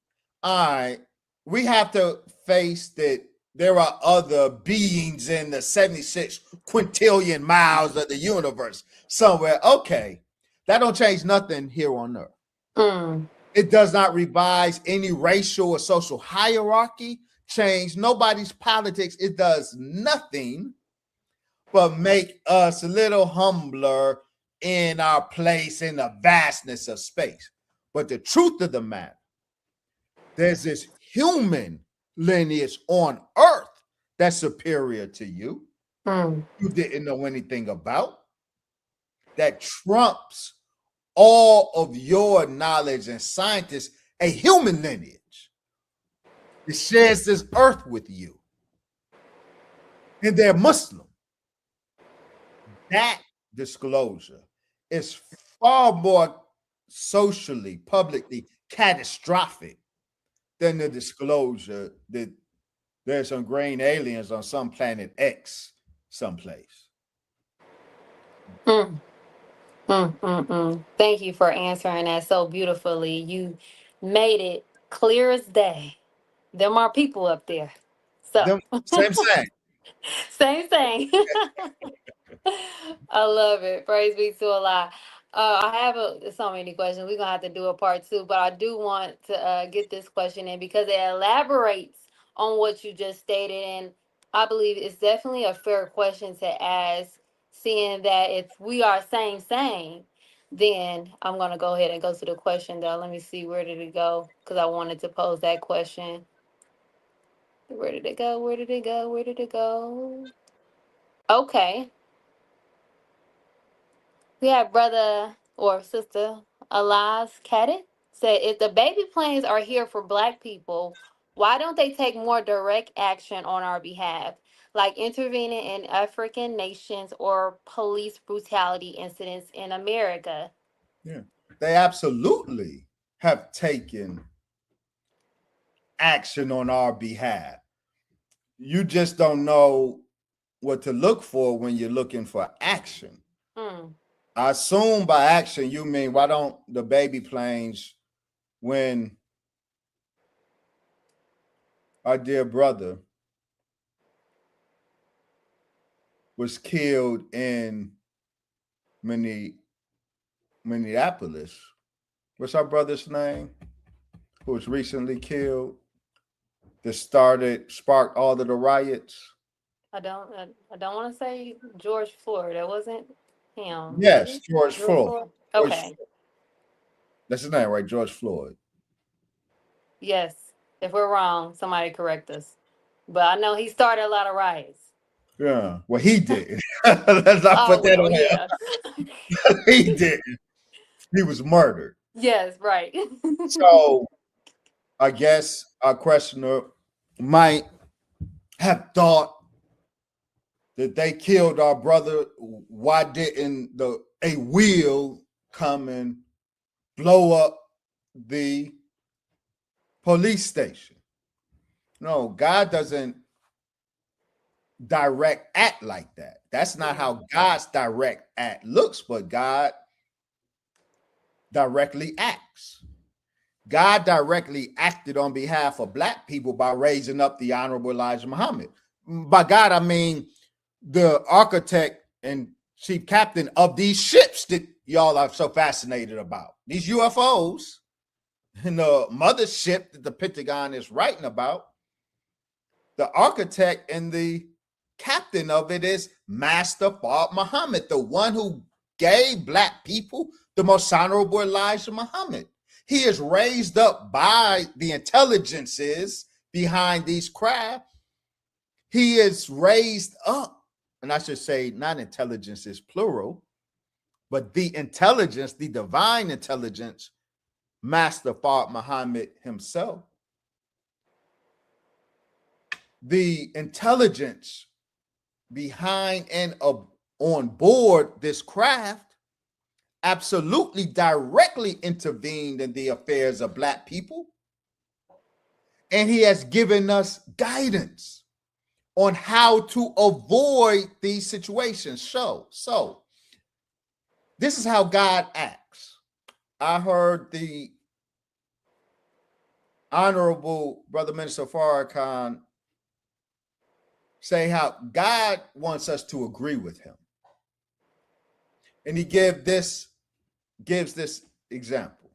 All right, we have to face that there are other beings in the 76 quintillion miles of the universe somewhere. Okay, that don't change nothing here on Earth. Mm. It does not revise any racial or social hierarchy, change nobody's politics. It does nothing but make us a little humbler in our place in the vastness of space. But the truth of the matter, there's this human lineage on Earth that's superior to you. Mm. You didn't know anything about, that trumps all of your knowledge and scientists, a human lineage that shares this earth with you. And they're Muslim. That disclosure is far more socially, publicly catastrophic than the disclosure that there's some green aliens on some planet X someplace. Mm. Thank you for answering that so beautifully. You made it clear as day. Them are people up there. So, Them, same thing. same thing. I love it. Praise be to Allah. I have so many questions. We're gonna have to do a part two, but I do want to get this question in because it elaborates on what you just stated, and I believe it's definitely a fair question to ask. Seeing that if we are same, then I'm gonna go ahead and go to the question though. Let me see, where did it go? Because I wanted to pose that question. Where did it go? Where did it go? Where did it go? Okay. We have brother or sister Elias Caddet said, if the baby planes are here for black people, why don't they take more direct action on our behalf, like intervening in African nations or police brutality incidents in America? Yeah. They absolutely have taken action on our behalf. You just don't know what to look for when you're looking for action. Hmm. I assume by action you mean, why don't the baby planes, when our dear brother was killed in Minneapolis, what's our brother's name? Who was recently killed? That sparked all of the riots. I don't want to say George Floyd. That wasn't him. Was Yes, it George George Floyd. Floyd? George Okay. Floyd. That's his name, right? George Floyd. Yes. If we're wrong, somebody correct us. But I know he started a lot of riots. Yeah. Well, he did. Let's not Oh put that well, on yeah. him. He did. He was murdered. Yes, right. So I guess our questioner might have thought that they killed our brother. Why didn't a wheel come and blow up the police station? No, God doesn't direct act like that. That's not how God's direct act looks, but God directly acts. God directly acted on behalf of black people by raising up the Honorable Elijah Muhammad. By God, I mean the architect and chief captain of these ships that y'all are so fascinated about. These UFOs and the mothership that the Pentagon is writing about. The architect and the captain of it is Master Fard Muhammad, the one who gave black people the most honorable Elijah Muhammad. He is raised up by the intelligences behind these craft. He is raised up, and I should say not intelligence is plural, but the intelligence, the divine intelligence, Master Fard Muhammad himself. The intelligence behind and on board this craft absolutely directly intervened in the affairs of black people. And he has given us guidance on how to avoid these situations. So this is how God acts. I heard the Honorable Brother Minister Farrakhan say how God wants us to agree with him. And he gives this example.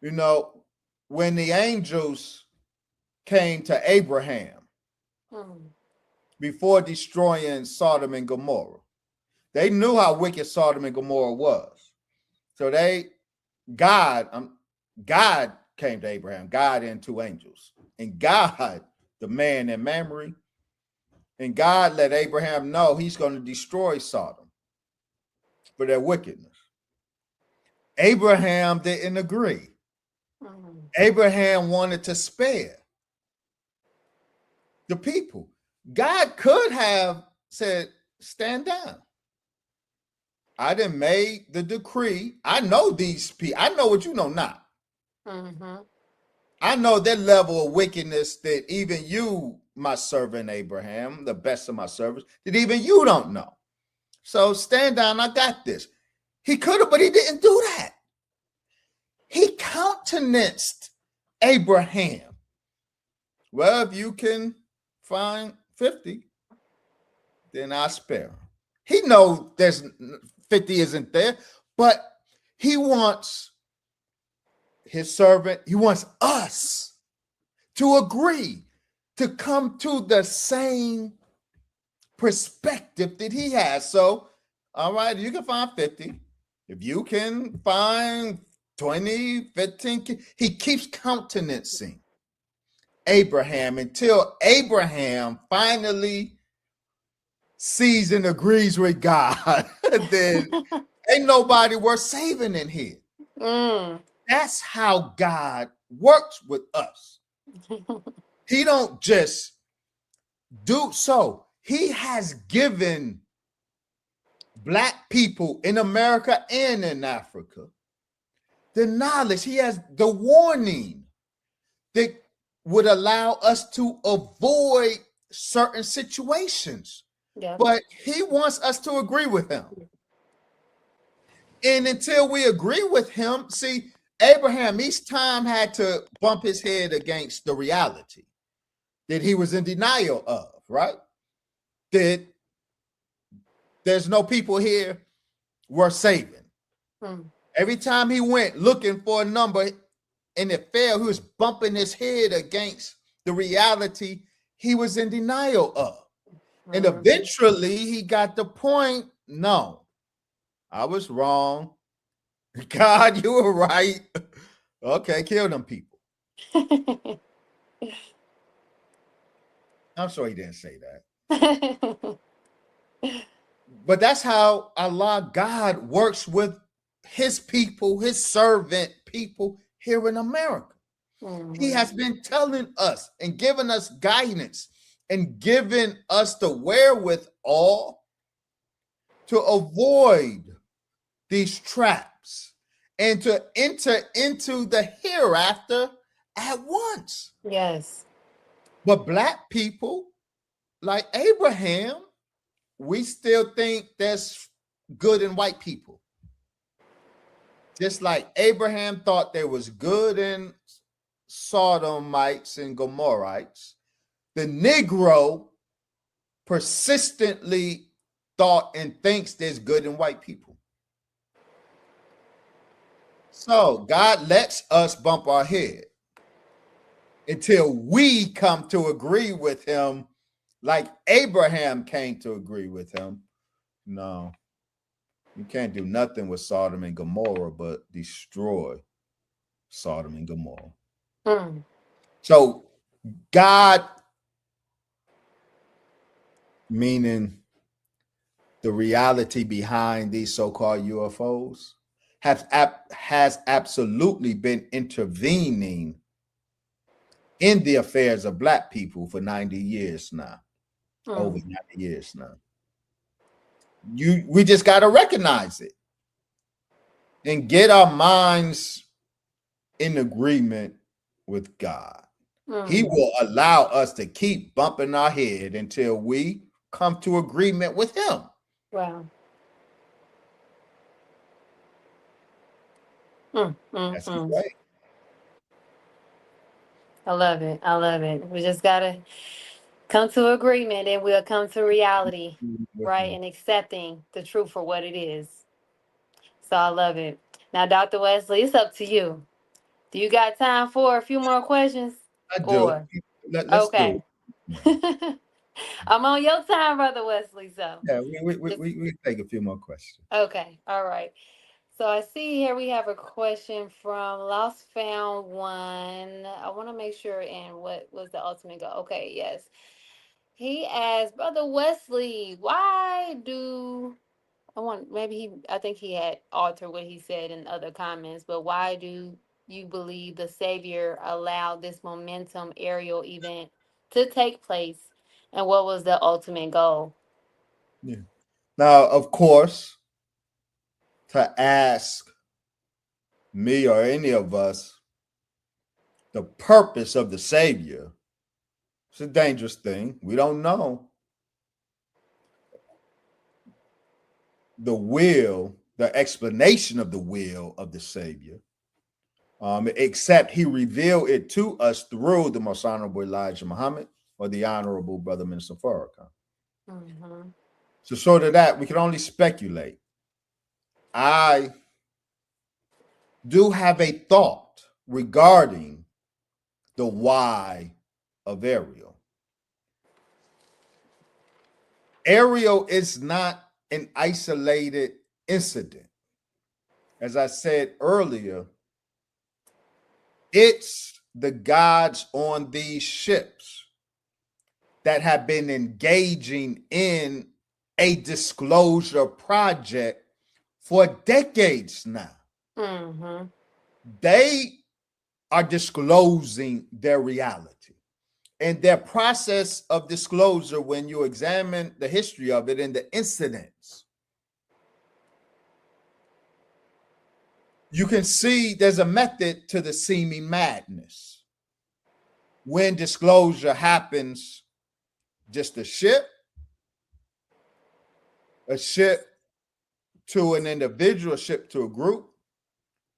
You know, when the angels came to Abraham before destroying Sodom and Gomorrah, they knew how wicked Sodom and Gomorrah was. So God came to Abraham, God and two angels. And God, the man in memory, and God let Abraham know he's going to destroy Sodom for their wickedness. Abraham didn't agree. Abraham wanted to spare the people. God could have said, stand down. I done made the decree. I know these people. I know what you know not. I know that level of wickedness that even you, my servant Abraham, the best of my servants, that even you don't know. So stand down. I got this. He could have, but he didn't do that. He countenanced Abraham. Well, if you can find 50, then I'll spare him. He knows there's 50 isn't there, but he wants his servant, he wants us to agree, to come to the same perspective that he has. So, all right, you can find 50. If you can find 20, 15, he keeps countenancing Abraham until Abraham finally sees and agrees with God. Then ain't nobody worth saving in here. That's how God works with us. He don't just do so. He has given Black people in America and in Africa the knowledge. He has the warning that would allow us to avoid certain situations. Yeah. But he wants us to agree with him. And until we agree with him, see, Abraham each time had to bump his head against the reality that he was in denial of, right? That there's no people here worth saving. Every time he went looking for a number and it failed, he was bumping his head against the reality he was in denial of. And eventually he got the point, no, I was wrong. God, you were right. Okay, kill them people. I'm sure he didn't say that. But that's how Allah, God, works with his people, his servant people here in America. He has been telling us and giving us guidance and giving us the wherewithal to avoid these traps and to enter into the hereafter at once. Yes. But Black people like Abraham, we still think there's good in white people. Just like Abraham thought there was good in Sodomites and Gomorrites, the Negro persistently thought and thinks there's good in white people. So God lets us bump our head until we come to agree with him like Abraham came to agree with him. No, you can't do nothing with Sodom and Gomorrah but destroy Sodom and Gomorrah. So God, meaning the reality behind these so-called UFOs, has absolutely been intervening in the affairs of Black people for 90 years now. Over 90 years now. We just got to recognize it and get our minds in agreement with God. He will allow us to keep bumping our head until we come to agreement with him. Wow. That's his mm. way. I love it. I love it. We just gotta come to agreement and we'll come to reality, With right? me. And accepting the truth for what it is. So I love it. Now, Dr. Wesley, it's up to you. Do you got time for a few more questions? I do. Or, Let's do okay. it. I'm on your time, Brother Wesley. So, Yeah, we, just, we, we take a few more questions. okay. All right. So I see here we have a question from Lost Found One. I want to make sure, and what was the ultimate goal? Okay, yes. He asked, Brother Wesley, why do I think he had altered what he said in other comments, but why do you believe the Savior allowed this momentum aerial event to take place? And what was the ultimate goal? Yeah. Now, of course, to ask me or any of us the purpose of the Savior, it's a dangerous thing. We don't know the explanation of the will of the Savior, except he revealed it to us through the most honorable Elijah Muhammad or the honorable Brother Minister Farrakhan. Mm-hmm. So, short of that, we can only speculate. I do have a thought regarding the why of Ariel. Ariel is not an isolated incident. As I said earlier, it's the gods on these ships that have been engaging in a disclosure project for decades now. Mm-hmm. They are disclosing their reality. And their process of disclosure, when you examine the history of it and the incidents, you can see there's a method to the seeming madness. When disclosure happens, just a ship to an individual, a ship to a group,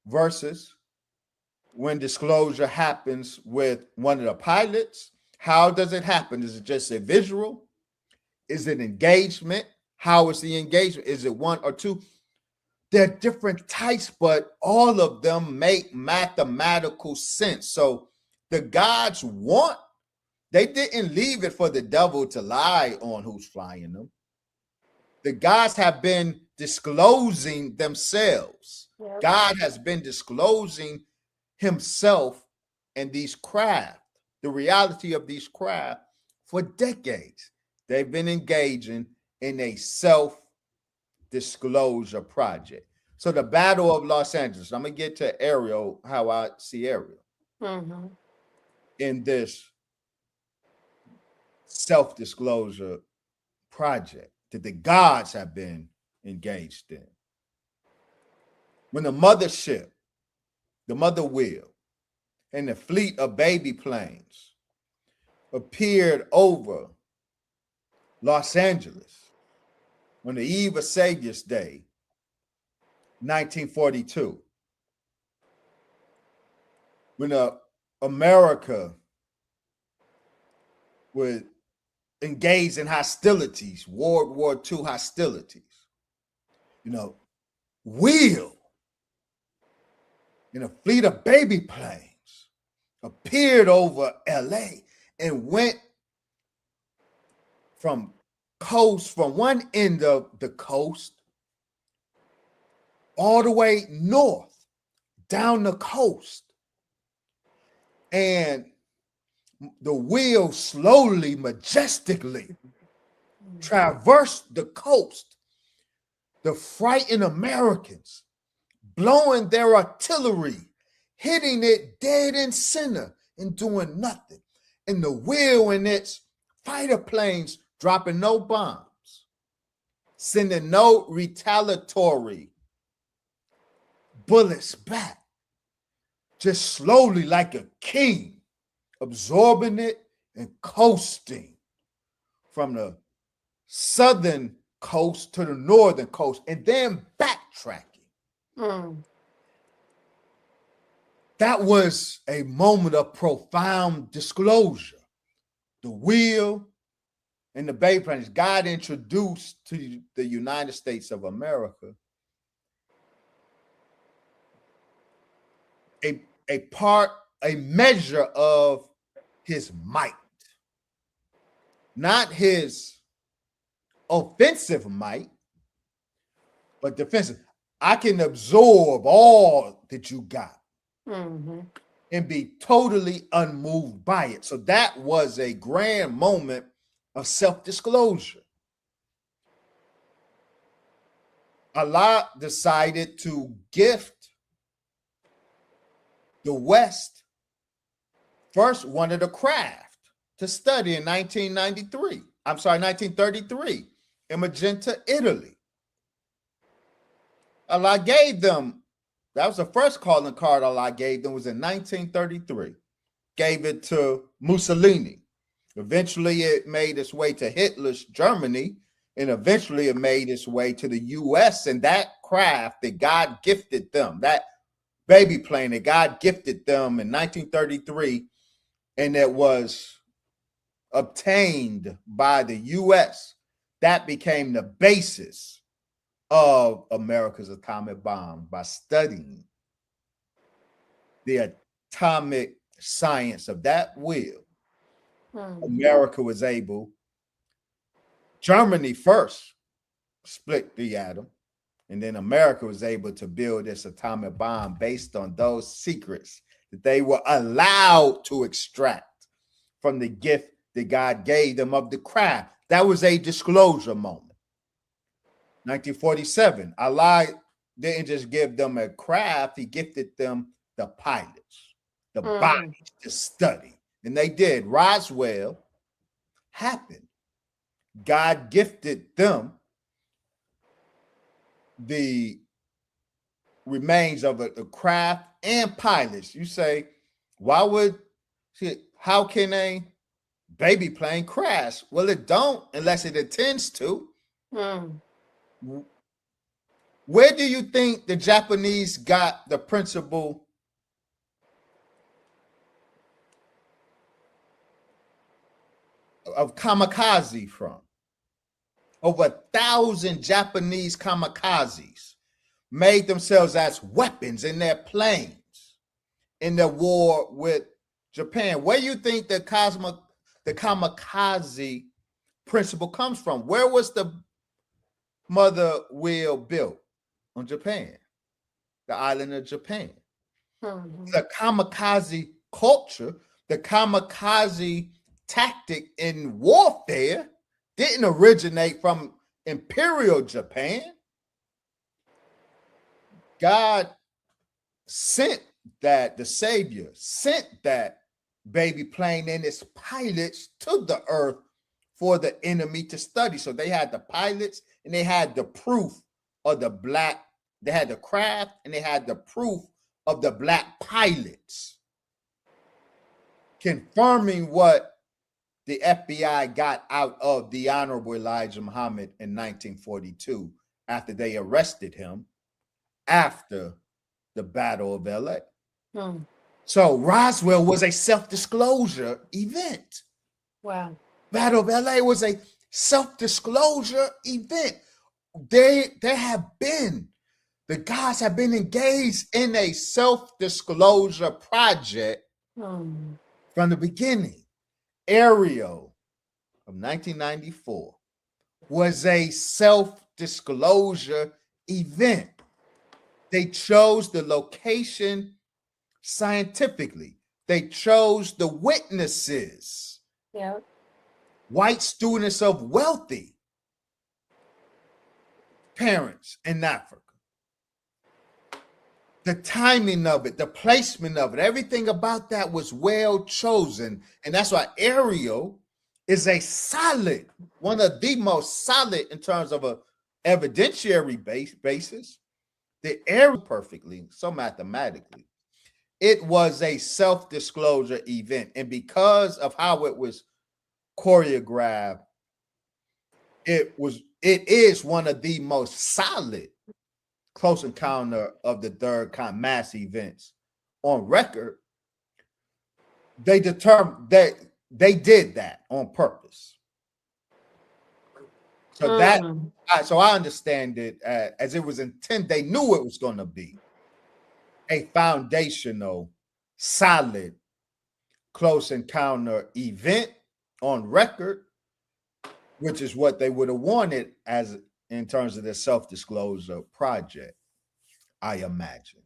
versus when disclosure happens with one of the pilots. How does it happen? Is it just a visual? Is it engagement? How is the engagement? Is it one or two? There are different types, but all of them make mathematical sense. So the gods want, they didn't leave it for the devil to lie on who's flying them. The gods have been disclosing themselves. Yep. God has been disclosing himself and these craft, the reality of these craft for decades. They've been engaging in a self-disclosure project. So the Battle of Los Angeles, I'm going to get to Ariel, how I see Ariel Mm-hmm. in this self-disclosure project that the gods have been engaged in. When the mothership, the mother wheel, and the fleet of baby planes appeared over Los Angeles on the eve of Savior's Day, 1942, when America was engaged in hostilities, World War II hostilities, wheel in a fleet of baby planes appeared over LA and went from one end of the coast all the way north down the coast. And the wheel slowly, majestically traversed the coast, the frightened Americans blowing their artillery, hitting it dead in center and doing nothing. And the wheel and its fighter planes dropping no bombs, sending no retaliatory bullets back, just slowly like a king, absorbing it and coasting from the southern coast to the northern coast and then backtracking. Mm. That was a moment of profound disclosure. The wheel and the baby plane, God introduced to the United States of America a measure of his might, not his offensive might, but defensive. I can absorb all that you got and be totally unmoved by it. So that was a grand moment of self-disclosure. Allah decided to gift the West first wanted a craft to study in 1933 in Magenta, Italy. Allah gave them, that was the first calling card Allah gave them, was in 1933. Gave it to Mussolini. Eventually it made its way to Hitler's Germany, and eventually it made its way to the US. And that craft that God gifted them, that baby plane that God gifted them in 1933, and it was obtained by the US, that became the basis of America's atomic bomb. By studying the atomic science of that wheel, America was able, Germany first split the atom, and then America was able to build this atomic bomb based on those secrets that they were allowed to extract from the gift that God gave them of the craft. That was a disclosure moment. 1947, Allah didn't just give them a craft, he gifted them the pilots, the bodies to study. And they did. Roswell happened. God gifted them the remains of the craft and pilots. You say, how can a baby plane crash? Well, it don't unless it intends to. Where do you think the Japanese got the principle of kamikaze from? Over 1,000 Japanese kamikazes made themselves as weapons in their planes in their war with Japan. Where do you think the kamikaze principle comes from? Where was the mother wheel built? On Japan, the island of Japan. The kamikaze culture, the kamikaze tactic in warfare didn't originate from Imperial Japan. God sent that, the Savior sent that baby plane and its pilots to the earth for the enemy to study. So they had the pilots and they had the proof of the black, they had the craft and they had the proof of the black pilots, confirming what the FBI got out of the Honorable Elijah Muhammad in 1942 after they arrested him after the Battle of LA. So Roswell was a self-disclosure event. Wow. Battle of LA was a self-disclosure event. They have been, the guys have been engaged in a self-disclosure project from the beginning. Ariel of 1994 was a self-disclosure event. They chose the location scientifically. They chose the witnesses. Yeah. White students of wealthy parents in Africa. The timing of it, the placement of it, everything about that was well chosen. And that's why Ariel is a solid, one of the most solid in terms of a evidentiary basis. The Ariel perfectly, so mathematically, it was a self-disclosure event. And because of how it was choreographed, it is one of the most solid close encounter of the third kind mass events on record, they determined that they did that on purpose. So that, so I understand it as it was intended. They knew it was going to be a foundational, solid, close encounter event on record, which is what they would have wanted as in terms of their self-disclosure project, I imagine.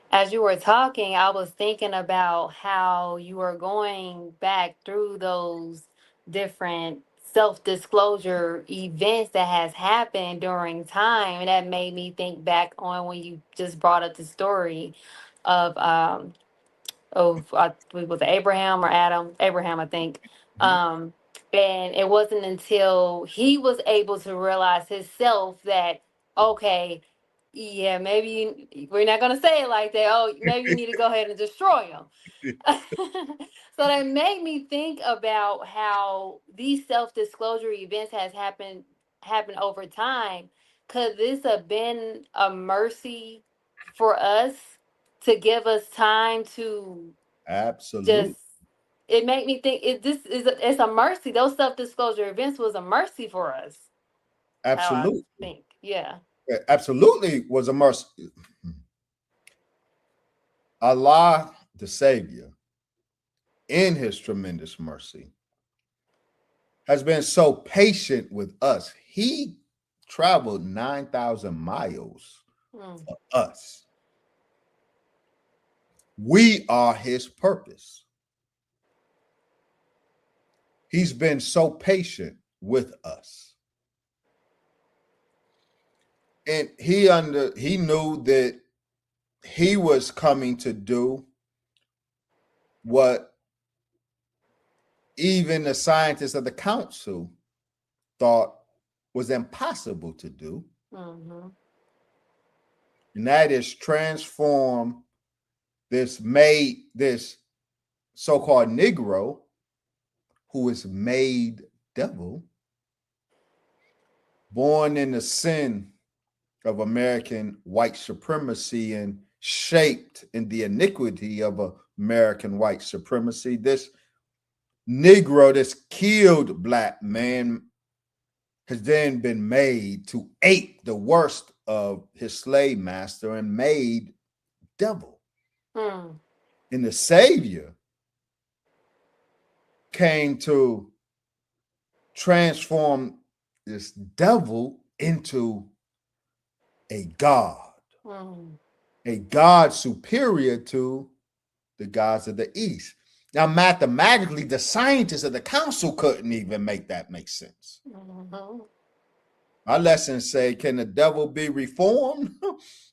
As you were talking, I was thinking about how you were going back through those different self-disclosure events that has happened during time, and that made me think back on when you just brought up the story of was it Abraham or Adam? Abraham, I think. Um, and it wasn't until he was able to realize himself that, okay, yeah, maybe we're not gonna say it like that. Oh, maybe you need to go ahead and destroy him. So that made me think about how these self-disclosure events has happened over time. Could this have been a mercy for us to give us time to Absolutely. just, it made me think it's a mercy. Those self-disclosure events was a mercy for us. How I Absolutely. think. Yeah. Absolutely was a mercy. Allah, the Savior, in his tremendous mercy, has been so patient with us. He traveled 9,000 miles for us. We are his purpose. He's been so patient with us. And he knew that he was coming to do what even the scientists of the council thought was impossible to do. And that is transform this so-called Negro who is made devil, born in the sin of American white supremacy and shaped in the iniquity of American white supremacy. This Negro, this killed black man, has then been made to ape the worst of his slave master and made devil. And the Savior came to transform this devil into a God, a God superior to the gods of the East. Now, mathematically, the scientists of the council couldn't even make that make sense. Our lessons say, can the devil be reformed?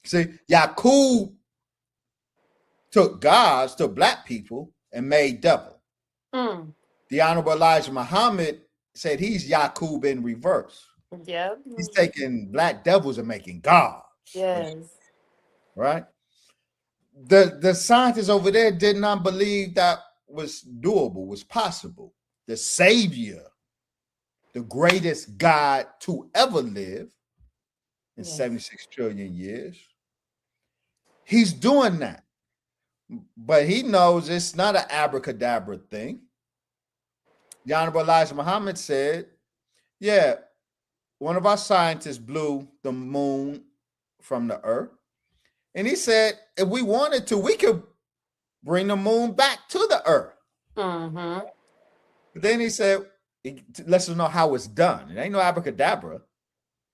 See, Yaqub took gods, took black people, and made devil. The Honorable Elijah Muhammad said he's Yaqub in reverse. Yeah. He's taking black devils and making gods. Yes. Right? The scientists over there did not believe that was doable, was possible. The Savior, the greatest God to ever live in 76 trillion years, he's doing that. But he knows it's not an abracadabra thing. The Honorable Elijah Muhammad said, yeah, one of our scientists blew the moon from the earth. And he said, if we wanted to, we could bring the moon back to the earth. But then he said, it lets us know how it's done. It ain't no abracadabra.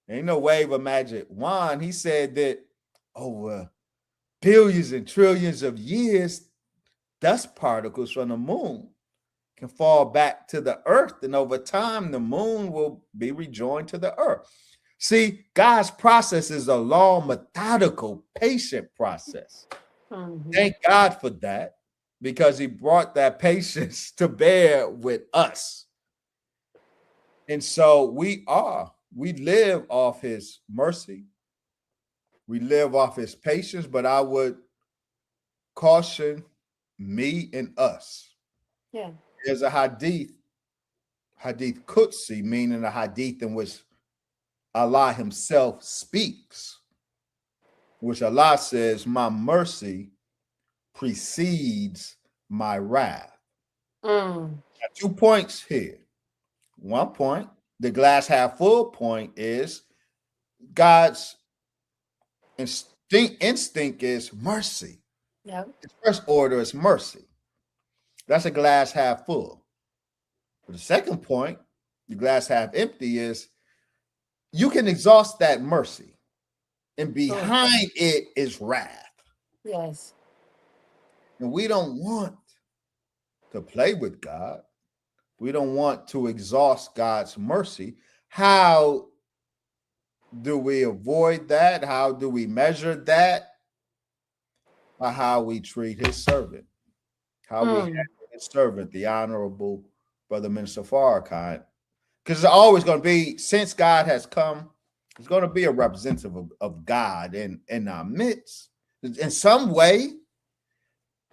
It ain't no wave of magic wand. He said that over billions and trillions of years, dust particles from the moon can fall back to the earth. And over time, the moon will be rejoined to the earth. See, God's process is a long, methodical, patient process. Thank God for that, because he brought that patience to bear with us. And so we live off his mercy. We live off his patience, but I would caution me and us. Yeah. There's a hadith Qudsi, meaning a hadith in which Allah himself speaks. which Allah says, my mercy precedes my wrath. Mm. 2 points here. 1 point, the glass half full point is God's instinct is mercy. Yep. His first order is mercy. That's a glass half full. But the second point, the glass half empty, is you can exhaust that mercy, and behind it is wrath. Yes. And we don't want to play with God. We don't want to exhaust God's mercy. How do we avoid that? How do we measure that? By how we treat his servant. How we handle his servant, the Honorable Brother Minister Farrakhan. Because it's always going to be, since God has come, it's going to be a representative of God in our midst. In some way,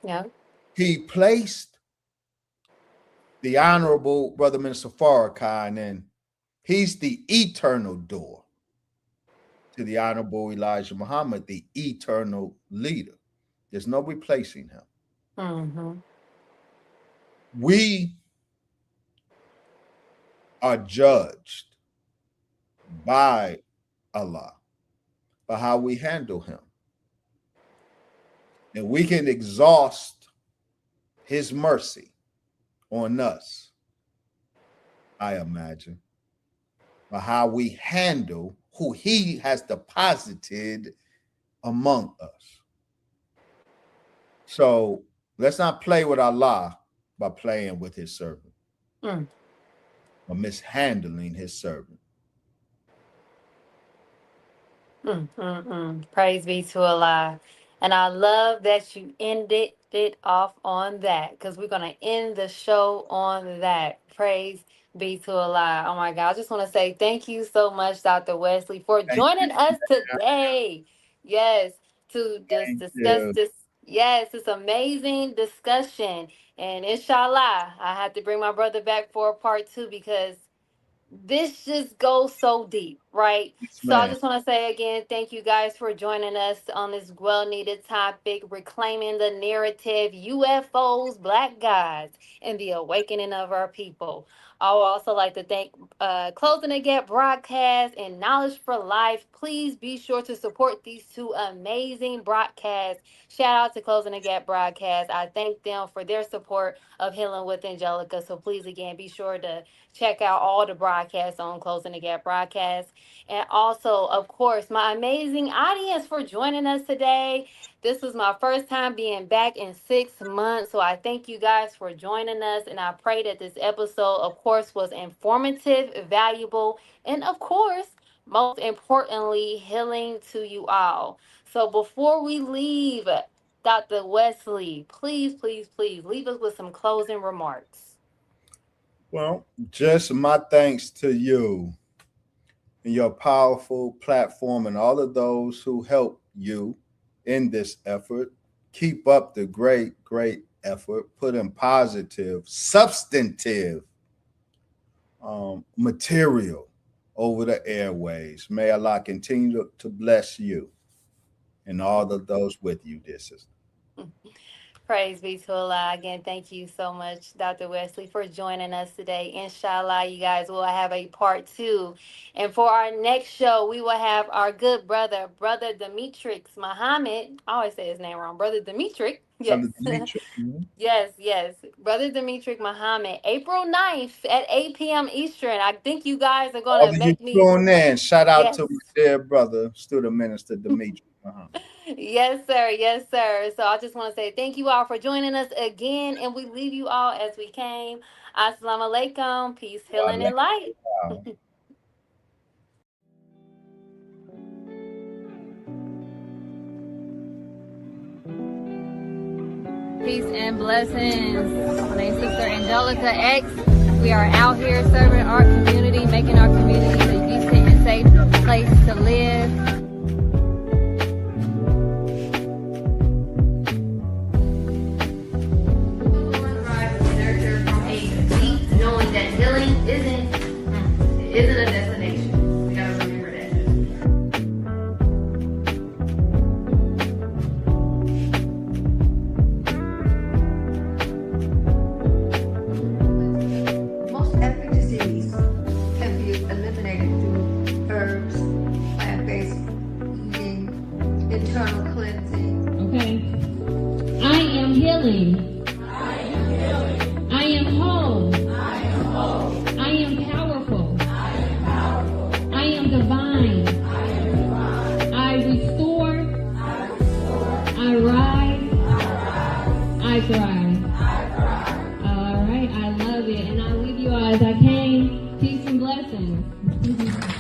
Yeah. he placed the Honorable Brother Minister Farrakhan, and he's the eternal door to the Honorable Elijah Muhammad, the eternal leader. There's no replacing him. Mm-hmm. We are judged by Allah, by how we handle him. And we can exhaust his mercy on us, I imagine, by how we handle who he has deposited among us. So let's not play with Allah by playing with his servant or mishandling his servant. Praise be to Allah. And I love that you ended it off on that, because we're going to end the show on that. Praise be to Allah. Oh my God. I just want to say thank you so much, Dr. Wesley, for joining us today. Yes, to discuss this. Yes, it's amazing discussion. And inshallah, I have to bring my brother back for a part 2, because this just goes so deep, right? Yes, so I ma'am. just want to say again, thank you guys for joining us on this well-needed topic, reclaiming the narrative, UFOs, black gods, and the awakening of our people. I would also like to thank Closing the Gap Broadcast and Knowledge for Life. Please be sure to support these 2 amazing broadcasts. Shout out to Closing the Gap Broadcast. I thank them for their support of Healing with Angelica. So please, again, be sure to check out all the broadcasts on Closing the Gap Broadcast. And also, of course, my amazing audience for joining us today. This was my first time being back in 6 months. So I thank you guys for joining us. And I pray that this episode, of course, was informative, valuable, and of course, most importantly, healing to you all. So before we leave, Dr. Wesley, please, please, please leave us with some closing remarks. Well, just my thanks to you and your powerful platform and all of those who help you in this effort. Keep up the great, great effort. Put in positive, substantive material over the airways. May Allah continue to bless you and all of those with you, dear sister. Praise be to Allah. Again, thank you so much, Dr. Wesley, for joining us today. Inshallah, you guys will have a part 2. And for our next show, we will have our good brother, Brother Demetrix Muhammad. I always say his name wrong. Brother Demetrix. Yes. Yes. Brother Demetrix Muhammad, April 9th at 8 p.m. Eastern. I think you guys are going to make me. Tune in. Shout out to my dear brother, Student Minister Demetrix Muhammad. Yes, sir. Yes, sir. So I just want to say thank you all for joining us again. And we leave you all as we came. Assalamu alaikum. Peace, healing, and light. Peace and blessings. My name is Sister Angelica X. We are out here serving our community, making our community a decent and safe place to live. Knowing that healing isn't a destination. We gotta remember that. healing. I am whole. I am powerful. I am divine. I restore. I rise. I thrive. All right, I love it. And I'll leave you all as I came. Peace and blessings.